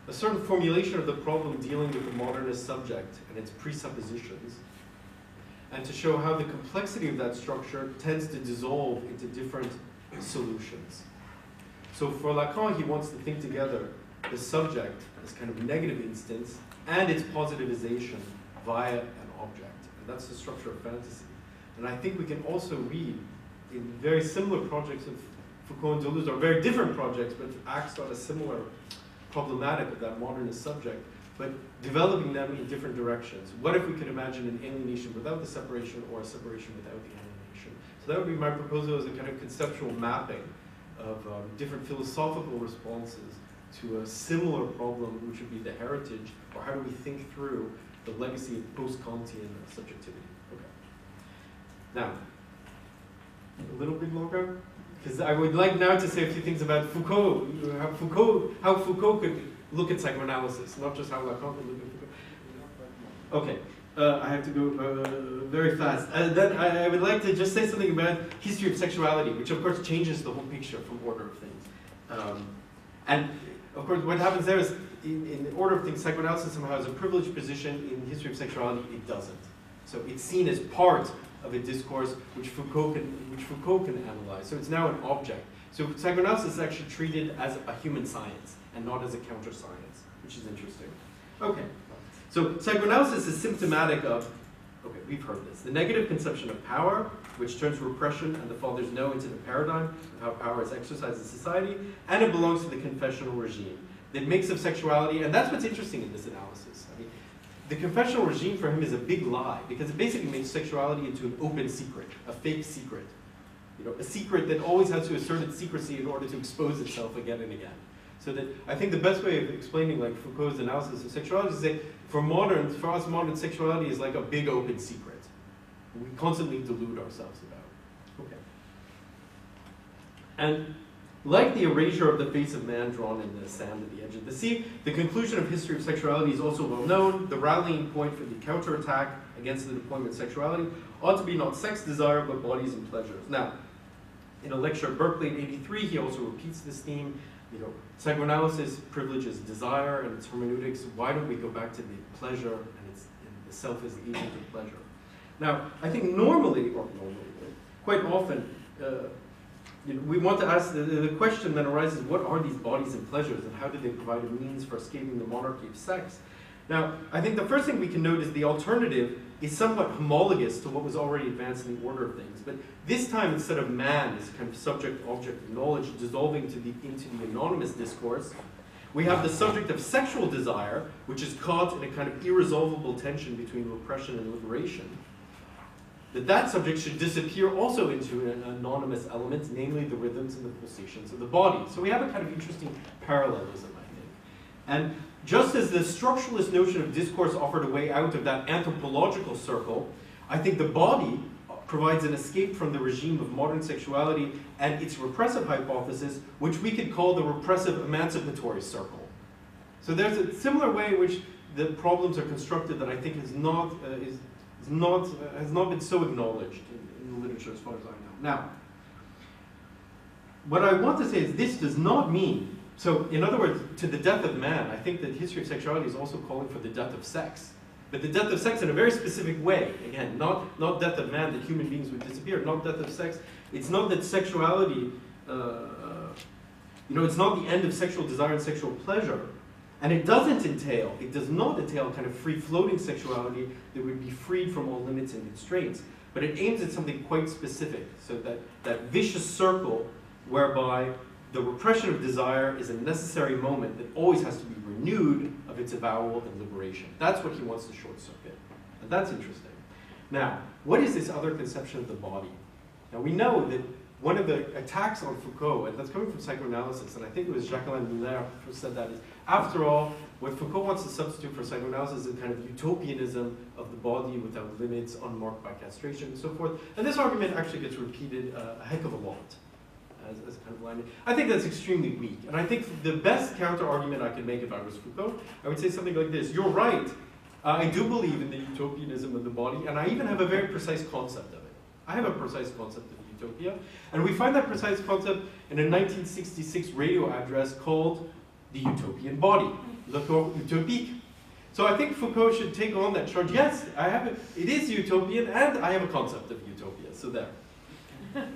a certain formulation of the problem dealing with the modernist subject and its presuppositions, and to show how the complexity of that structure tends to dissolve into different solutions. So for Lacan, he wants to think together the subject as kind of negative instance and its positivization via an object. And that's the structure of fantasy. And I think we can also read in very similar projects of Foucault and Deleuze, or very different projects, but acts on a similar problematic of that modernist subject, but developing them in different directions. What if we could imagine an alienation without the separation or a separation without the alienation? So that would be my proposal as a kind of conceptual mapping of different philosophical responses to a similar problem, which would be the heritage, or how do we think through the legacy of post-Kantian subjectivity. Okay. Now, a little bit longer, because I would like now to say a few things about Foucault, how Foucault could look at psychoanalysis, not just how Lacan could look at Foucault. Okay, I have to go very fast. Then I would like to just say something about history of sexuality, which of course changes the whole picture from order of things. And of course, what happens there is, in the order of things, psychoanalysis somehow has a privileged position. In history of sexuality, it doesn't. So it's seen as part of a discourse which Foucault can analyze. So it's now an object. So psychoanalysis is actually treated as a human science and not as a counter science, which is interesting. Okay, so psychoanalysis is symptomatic of, okay, we've heard this, the negative conception of power, which turns repression and the father's no into the paradigm of how power is exercised in society, and it belongs to the confessional regime. That makes of sexuality, and that's what's interesting in this analysis. I mean, the confessional regime for him is a big lie, because it basically makes sexuality into an open secret, a fake secret. You know, a secret that always has to assert its secrecy in order to expose itself again and again. So that I think the best way of explaining like Foucault's analysis of sexuality is that for us modern sexuality is like a big open secret. We constantly delude ourselves about. Okay. And like the erasure of the face of man drawn in the sand at the edge of the sea, the conclusion of history of sexuality is also well known. The rallying point for the counterattack against the deployment of sexuality ought to be not sex desire, but bodies and pleasures. Now, in a lecture at Berkeley in '83, he also repeats this theme. You know, psychoanalysis privileges desire and its hermeneutics. Why don't we go back to the pleasure and the self as the agent of pleasure? Now, I think quite often, we want to ask, the question that arises, what are these bodies and pleasures, and how do they provide a means for escaping the monarchy of sex? Now, I think the first thing we can note is the alternative is somewhat homologous to what was already advanced in the order of things. But this time, instead of man as a kind of subject-object of knowledge dissolving into the anonymous discourse, we have the subject of sexual desire, which is caught in a kind of irresolvable tension between repression and liberation. That subject should disappear also into an anonymous element, namely the rhythms and the pulsations of the body. So we have a kind of interesting parallelism, I think. And just as the structuralist notion of discourse offered a way out of that anthropological circle, I think the body provides an escape from the regime of modern sexuality and its repressive hypothesis, which we could call the repressive emancipatory circle. So there's a similar way in which the problems are constructed that I think has not been so acknowledged in the literature as far as I know. Now, what I want to say is this does not mean, so in other words, to the death of man, I think that history of sexuality is also calling for the death of sex. But the death of sex in a very specific way. Again, not death of man, that human beings would disappear, not death of sex. It's not that sexuality, it's not the end of sexual desire and sexual pleasure. And it does not entail kind of free-floating sexuality that would be freed from all limits and constraints. But it aims at something quite specific. So that vicious circle whereby the repression of desire is a necessary moment that always has to be renewed of its avowal and liberation. That's what he wants to short circuit. And that's interesting. Now, what is this other conception of the body? Now, we know that one of the attacks on Foucault, and that's coming from psychoanalysis, and I think it was Jacqueline Miller who said that, is, after all, what Foucault wants to substitute for psychoanalysis is a kind of utopianism of the body without limits, unmarked by castration, and so forth. And this argument actually gets repeated a heck of a lot as a kind of line. I think that's extremely weak. And I think the best counter-argument I could make if I was Foucault, I would say something like this. You're right. I do believe in the utopianism of the body, and I even have a very precise concept of it. I have a precise concept of utopia, and we find that precise concept in a 1966 radio address called The Utopian Body, Le Corps Utopique. So I think Foucault should take on that charge. Yes, it is utopian, and I have a concept of utopia, so there.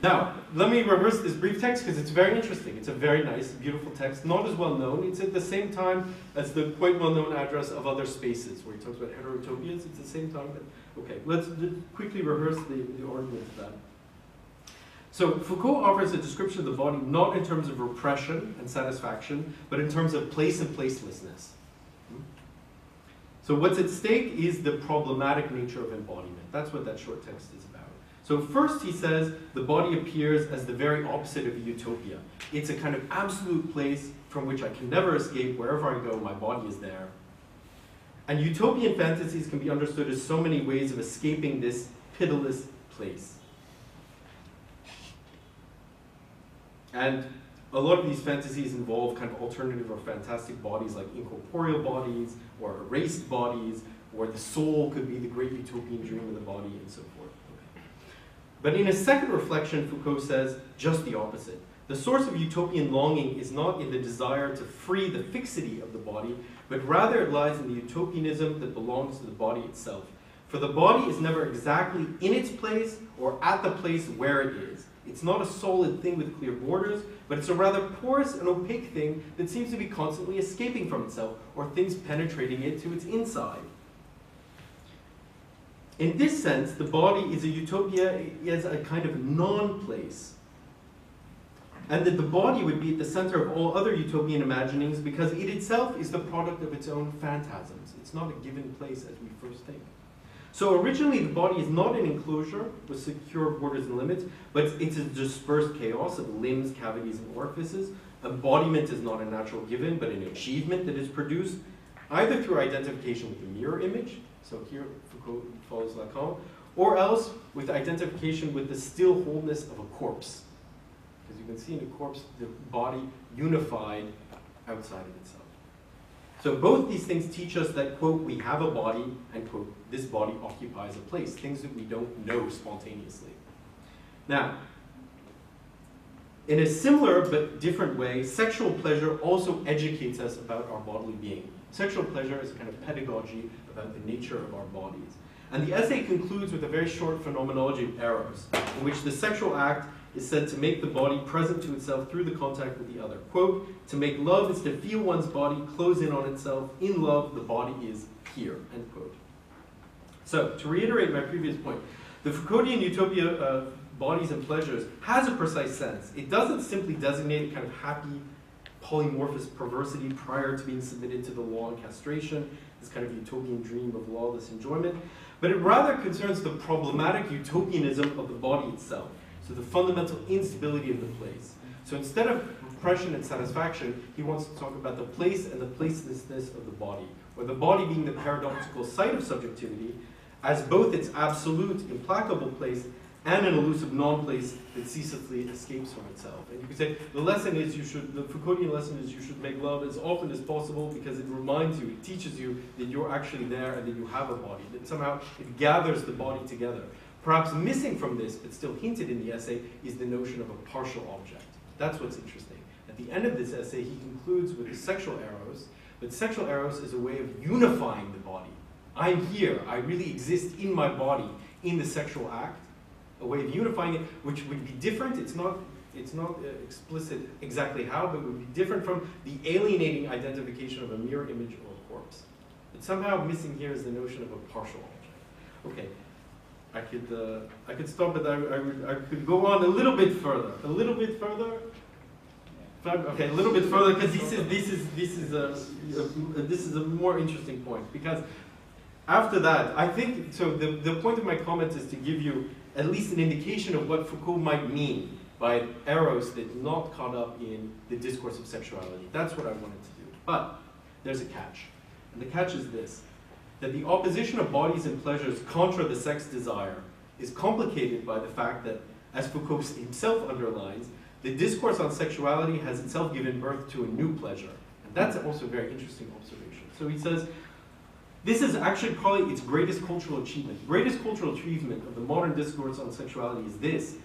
Now, let me reverse this brief text because it's very interesting. It's a very nice, beautiful text, not as well known. It's at the same time as the quite well-known address of Other Spaces, where he talks about heterotopias. It's the same time, but okay, let's quickly rehearse the argument of that. So Foucault offers a description of the body not in terms of repression and satisfaction, but in terms of place and placelessness. So what's at stake is the problematic nature of embodiment. That's what that short text is about. So first he says the body appears as the very opposite of utopia. It's a kind of absolute place from which I can never escape. Wherever I go, my body is there. And utopian fantasies can be understood as so many ways of escaping this pitiless place. And a lot of these fantasies involve kind of alternative or fantastic bodies like incorporeal bodies or erased bodies, or the soul could be the great utopian dream of the body and so forth. Okay. But in a second reflection, Foucault says just the opposite. The source of utopian longing is not in the desire to free the fixity of the body, but rather it lies in the utopianism that belongs to the body itself. For the body is never exactly in its place or at the place where it is. It's not a solid thing with clear borders, but it's a rather porous and opaque thing that seems to be constantly escaping from itself, or things penetrating it to its inside. In this sense, the body is a utopia as a kind of non-place. And that the body would be at the center of all other utopian imaginings because it itself is the product of its own phantasms. It's not a given place as we first think. So originally the body is not an enclosure with secure borders and limits, but it's a dispersed chaos of limbs, cavities, and orifices. Embodiment is not a natural given, but an achievement that is produced either through identification with the mirror image, so here Foucault follows Lacan, or else with identification with the still wholeness of a corpse. Because you can see in a corpse the body unified outside of itself. So both these things teach us that, quote, we have a body, and, quote, this body occupies a place, things that we don't know spontaneously. Now, in a similar but different way, sexual pleasure also educates us about our bodily being. Sexual pleasure is a kind of pedagogy about the nature of our bodies. And the essay concludes with a very short phenomenology of eros, in which the sexual act is said to make the body present to itself through the contact with the other. Quote, to make love is to feel one's body close in on itself. In love, the body is here, end quote. So, to reiterate my previous point, the Foucauldian utopia of bodies and pleasures has a precise sense. It doesn't simply designate a kind of happy, polymorphous perversity prior to being submitted to the law and castration, this kind of utopian dream of lawless enjoyment, but it rather concerns the problematic utopianism of the body itself. So the fundamental instability of the place. So instead of repression and satisfaction, he wants to talk about the place and the placelessness of the body, or the body being the paradoxical site of subjectivity as both its absolute, implacable place and an elusive non-place that ceaselessly escapes from itself. And you could say the lesson is the Foucauldian lesson is you should make love as often as possible because it reminds you, it teaches you that you're actually there and that you have a body, that somehow it gathers the body together. Perhaps missing from this, but still hinted in the essay, is the notion of a partial object. That's what's interesting. At the end of this essay, he concludes with the sexual eros, but sexual eros is a way of unifying the body I'm here, I really exist in my body, in the sexual act, a way of unifying it, which would be different. It's not explicit exactly how, but would be different from the alienating identification of a mirror image or a corpse. But somehow missing here is the notion of a partial object. Okay, I could stop, but I could go on a little bit further. A little bit further. Okay, a little bit further, because this is a more interesting point. Because after that, I think so. The point of my comment is to give you at least an indication of what Foucault might mean by eros that's not caught up in the discourse of sexuality. That's what I wanted to do. But there's a catch. And the catch is this, that the opposition of bodies and pleasures contra the sex desire is complicated by the fact that, as Foucault himself underlines, the discourse on sexuality has itself given birth to a new pleasure. And that's also a very interesting observation. So he says, this is actually probably its greatest cultural achievement. Greatest cultural achievement of the modern discourse on sexuality is this: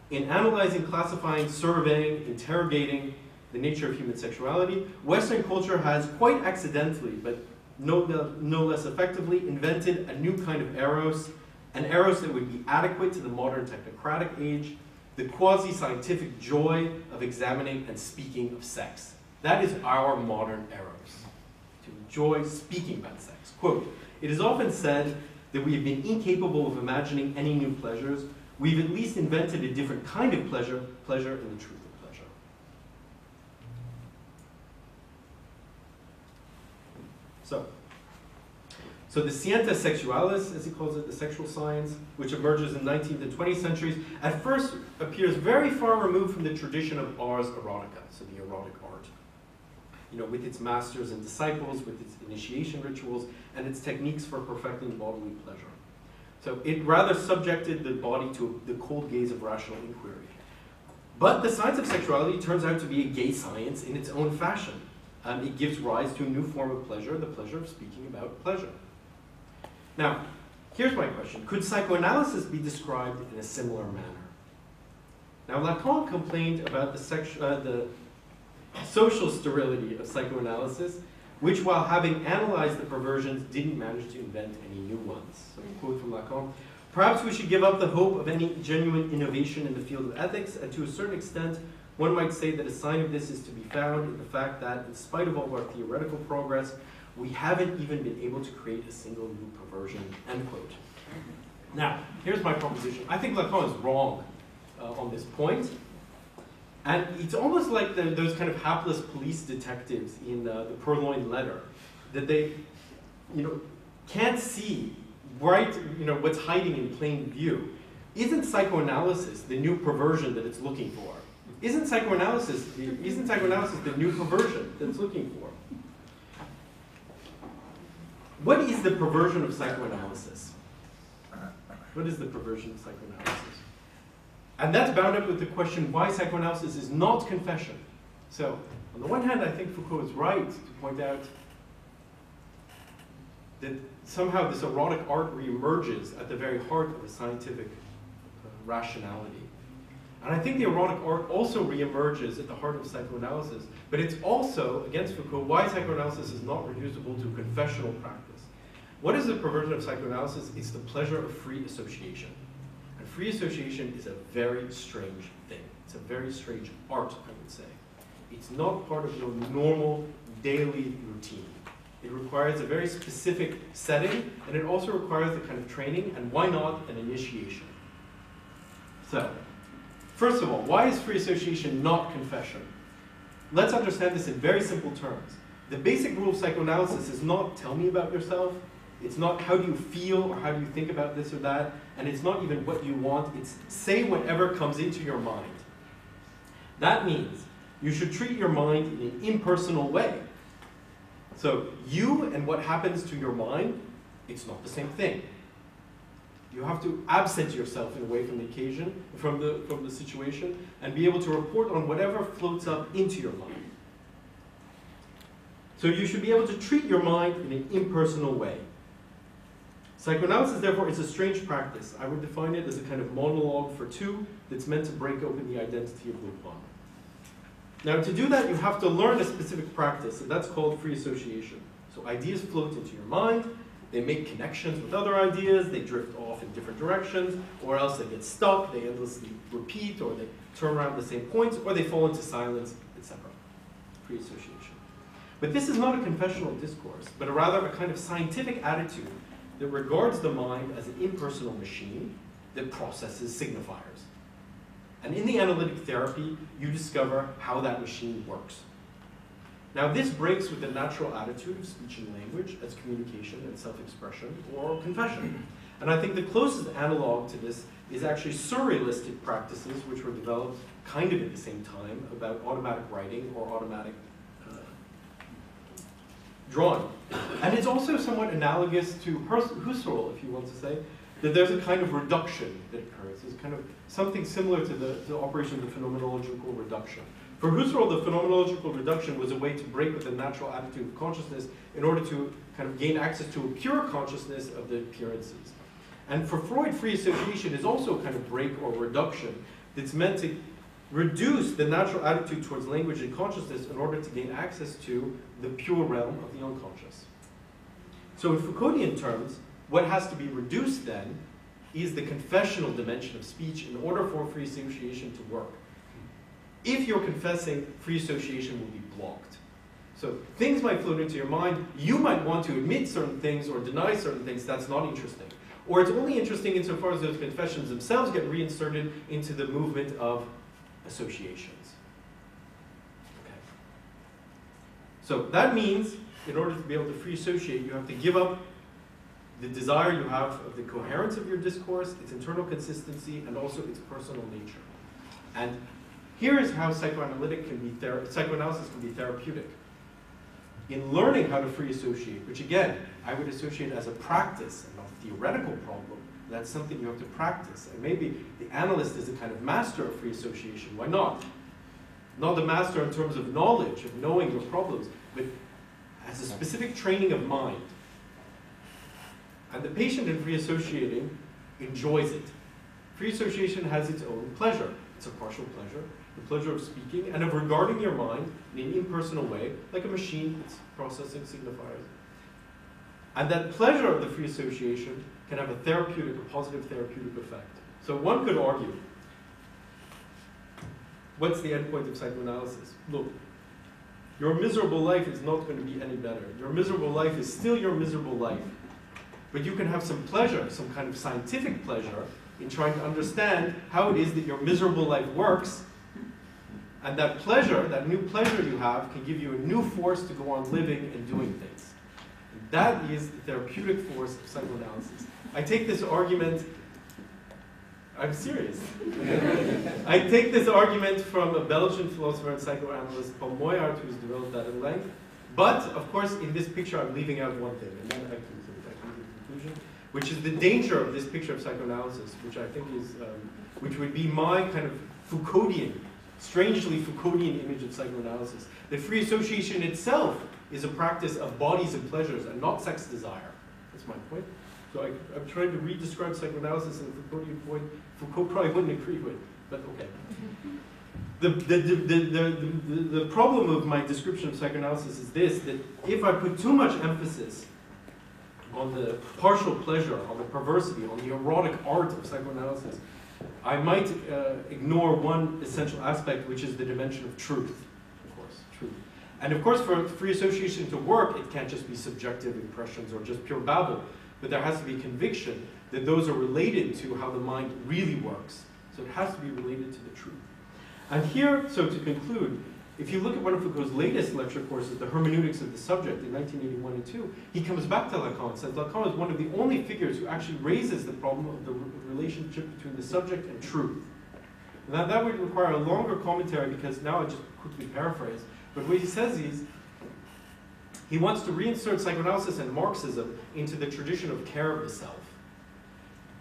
in analyzing, classifying, surveying, interrogating the nature of human sexuality, Western culture has quite accidentally, but no less effectively, invented a new kind of eros, an eros that would be adequate to the modern technocratic age, the quasi-scientific joy of examining and speaking of sex. That is our modern eros, to enjoy speaking about sex. Quote, "It is often said that we have been incapable of imagining any new pleasures. We've at least invented a different kind of pleasure in the truth of pleasure." So the scientia sexualis, as he calls it, the sexual science, which emerges in the 19th and 20th centuries, at first appears very far removed from the tradition of ars erotica, so the erotic art. You know, with its masters and disciples, with its initiation rituals, and its techniques for perfecting bodily pleasure. So it rather subjected the body to the cold gaze of rational inquiry. But the science of sexuality turns out to be a gay science in its own fashion. It gives rise to a new form of pleasure, the pleasure of speaking about pleasure. Now, here's my question. Could psychoanalysis be described in a similar manner? Now, Lacan complained about the social sterility of psychoanalysis, which, while having analyzed the perversions, didn't manage to invent any new ones. So a quote from Lacan: "Perhaps we should give up the hope of any genuine innovation in the field of ethics, and to a certain extent, one might say that a sign of this is to be found in the fact that, in spite of all of our theoretical progress, we haven't even been able to create a single new perversion," end quote. Now, here's my proposition. I think Lacan is wrong on this point. And it's almost like those kind of hapless police detectives in the Purloined Letter, that they, can't see what's hiding in plain view. Isn't psychoanalysis the new perversion that it's looking for? Isn't psychoanalysis the new perversion that it's looking for? What is the perversion of psychoanalysis? What is the perversion of psychoanalysis? And that's bound up with the question why psychoanalysis is not confession. So, on the one hand, I think Foucault is right to point out that somehow this erotic art reemerges at the very heart of a scientific rationality. And I think the erotic art also reemerges at the heart of psychoanalysis, but it's also, against Foucault, why psychoanalysis is not reducible to confessional practice. What is the perversion of psychoanalysis? It's the pleasure of free association. And free association is a very strange thing. It's a very strange art, I would say. It's not part of your normal daily routine. It requires a very specific setting, and it also requires a kind of training, and why not an initiation? So, first of all, why is free association not confession? Let's understand this in very simple terms. The basic rule of psychoanalysis is not tell me about yourself, it's not how do you feel or how do you think about this or that, and it's not even what you want, it's say whatever comes into your mind. That means you should treat your mind in an impersonal way. So you and what happens to your mind, it's not the same thing. You have to absent yourself in a way from the occasion, from the situation, and be able to report on whatever floats up into your mind. So you should be able to treat your mind in an impersonal way. Psychoanalysis, therefore, is a strange practice. I would define it as a kind of monologue for two that's meant to break open the identity of the one. Now, to do that, you have to learn a specific practice, and that's called free association. So ideas float into your mind, They make connections with other ideas, they drift off in different directions, or else they get stuck, they endlessly repeat, or they turn around the same points, or they fall into silence, etc. Free association. But this is not a confessional discourse, but rather a kind of scientific attitude that regards the mind as an impersonal machine that processes signifiers. And in the analytic therapy, you discover how that machine works. Now, this breaks with the natural attitude of speech and language as communication and self-expression or confession. And I think the closest analog to this is actually surrealistic practices which were developed kind of at the same time about automatic writing or automatic drawing. And it's also somewhat analogous to Husserl, if you want to say, that there's a kind of reduction that occurs. There's kind of something similar to the operation of the phenomenological reduction. For Husserl, the phenomenological reduction was a way to break with the natural attitude of consciousness in order to kind of gain access to a pure consciousness of the appearances. And for Freud, free association is also a kind of break or reduction that's meant to reduce the natural attitude towards language and consciousness in order to gain access to the pure realm of the unconscious. So in Foucauldian terms, what has to be reduced then is the confessional dimension of speech in order for free association to work. If you're confessing, free association will be blocked. So things might float into your mind. You might want to admit certain things or deny certain things. That's not interesting. Or it's only interesting insofar as those confessions themselves get reinserted into the movement of associations. Okay. So that means, in order to be able to free associate, you have to give up the desire you have of the coherence of your discourse, its internal consistency, and also its personal nature. And here is how psychoanalysis can be therapeutic. In learning how to free associate, which again, I would associate as a practice and not a theoretical problem, that's something you have to practice. And maybe the analyst is a kind of master of free association. Why not? Not the master in terms of knowledge, of knowing your problems, but as a specific training of mind. And the patient in free associating enjoys it. Free association has its own pleasure. It's a partial pleasure, the pleasure of speaking and of regarding your mind in an impersonal way, like a machine that's processing signifiers. And that pleasure of the free association can have a therapeutic, a positive therapeutic effect. So one could argue, what's the end point of psychoanalysis? Look, your miserable life is not going to be any better. Your miserable life is still your miserable life. But you can have some pleasure, some kind of scientific pleasure, in trying to understand how it is that your miserable life works. And that pleasure, that new pleasure you have, can give you a new force to go on living and doing things. And that is the therapeutic force of psychoanalysis. I take this argument, I'm serious. I take this argument from a Belgian philosopher and psychoanalyst, Paul Moyart, who's developed that at length. But, of course, in this picture, I'm leaving out one thing, and then I can conclusion, which is the danger of this picture of psychoanalysis, which I think is, which would be my kind of Foucauldian, strangely Foucauldian image of psychoanalysis. The free association itself is a practice of bodies and pleasures and not sex desire. That's my point. So I'm trying to re-describe psychoanalysis in a Foucauldian point. Foucault probably wouldn't agree with, but okay. The problem of my description of psychoanalysis is this, that if I put too much emphasis on the partial pleasure, on the perversity, on the erotic art of psychoanalysis, I might ignore one essential aspect, which is the dimension of truth, of course, truth. And of course, for free association to work, it can't just be subjective impressions or just pure babble, but there has to be conviction that those are related to how the mind really works. So it has to be related to the truth. And here, so to conclude, if you look at one of Foucault's latest lecture courses, the Hermeneutics of the Subject in 1981 and 2, he comes back to Lacan and says Lacan is one of the only figures who actually raises the problem of the relationship between the subject and truth. Now that would require a longer commentary because now I just quickly paraphrase, but what he says is, he wants to reinsert psychoanalysis and Marxism into the tradition of care of the self.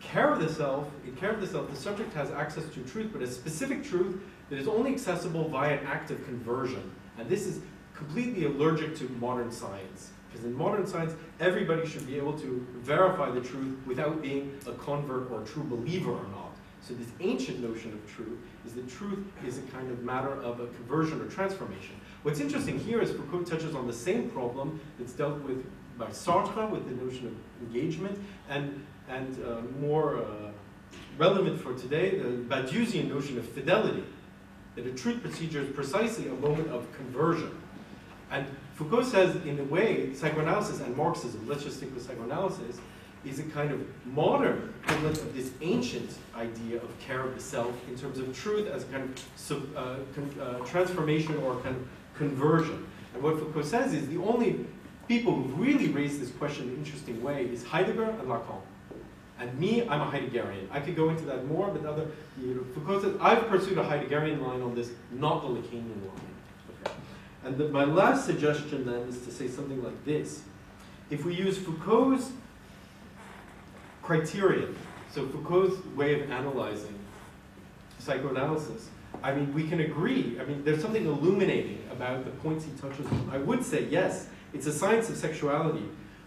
Care of the self, in care of the self, the subject has access to truth, but a specific truth that is only accessible via an act of conversion. And this is completely allergic to modern science. Because in modern science, everybody should be able to verify the truth without being a convert or a true believer or not. So this ancient notion of truth is that truth is a kind of matter of a conversion or transformation. What's interesting here is Foucault touches on the same problem that's dealt with by Sartre with the notion of engagement, and more relevant for today, the Badiousian notion of fidelity, that a truth procedure is precisely a moment of conversion. And Foucault says, in a way, psychoanalysis and Marxism, let's just stick with psychoanalysis, is a kind of modern equivalent of this ancient idea of care of the self in terms of truth as a kind of transformation or kind of conversion. And what Foucault says is the only people who really raised this question in an interesting way is Heidegger and Lacan. And me, I'm a Heideggerian. I could go into that more, but Foucault says, I've pursued a Heideggerian line on this, not the Lacanian line. Okay. And my last suggestion then is to say something like this. If we use Foucault's criterion, so Foucault's way of analyzing psychoanalysis, I mean, we can agree. I mean, there's something illuminating about the points he touches on. I would say, yes, it's a science of sexuality,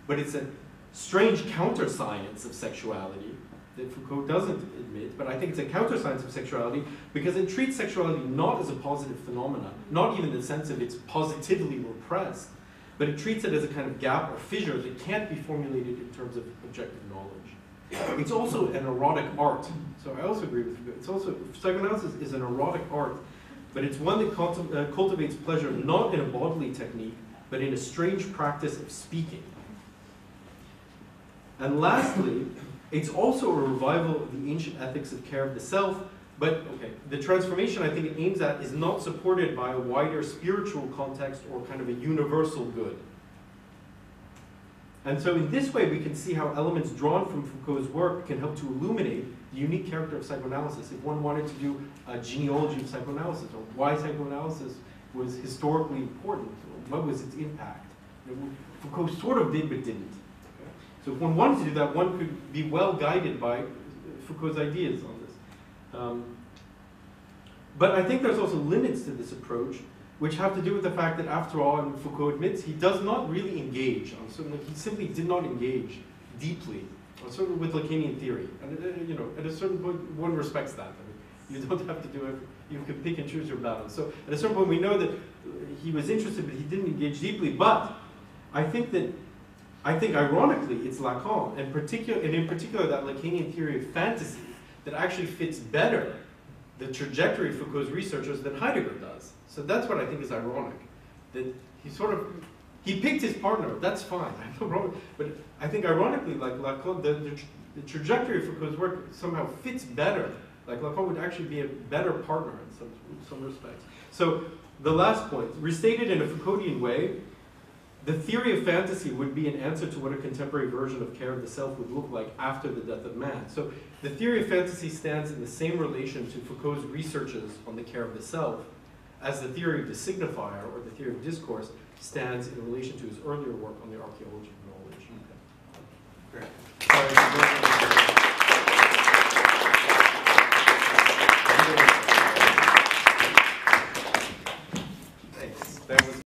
but it's a strange counter-science of sexuality that Foucault doesn't admit, but I think it's a counter-science of sexuality because it treats sexuality not as a positive phenomenon, not even in the sense of it's positively repressed, but it treats it as a kind of gap or fissure that can't be formulated in terms of objective knowledge. It's also an erotic art. So I also agree with you. It's also, psychoanalysis is an erotic art, but it's one that cultivates pleasure not in a bodily technique, but in a strange practice of speaking. And lastly, it's also a revival of the ancient ethics of care of the self, but okay, the transformation I think it aims at is not supported by a wider spiritual context or kind of a universal good. And so in this way, we can see how elements drawn from Foucault's work can help to illuminate the unique character of psychoanalysis. If one wanted to do a genealogy of psychoanalysis, or why psychoanalysis was historically important, or what was its impact. Foucault sort of did, but didn't. Okay? So if one wanted to do that, one could be well guided by Foucault's ideas on this. But I think there's also limits to this approach, which have to do with the fact that, after all, and Foucault admits, he does not really engage on certain, he simply did not engage deeply on certain with Lacanian theory. And at a certain point, one respects that. I mean, you don't have to do it. You can pick and choose your battles. So at a certain point, we know that he was interested, but he didn't engage deeply. But I think ironically, it's Lacan, and in particular that Lacanian theory of fantasy, that actually fits better the trajectory of Foucault's researchers than Heidegger does. So that's what I think is ironic, that he picked his partner, that's fine, I have no problem. But I think ironically, like Lacan, the trajectory of Foucault's work somehow fits better. Like Lacan would actually be a better partner in some respects. So the last point, restated in a Foucauldian way, the theory of fantasy would be an answer to what a contemporary version of care of the self would look like after the death of man. So the theory of fantasy stands in the same relation to Foucault's researches on the care of the self as the theory of the signifier, or the theory of discourse, stands in relation to his earlier work on the archaeology of knowledge. Okay. Great.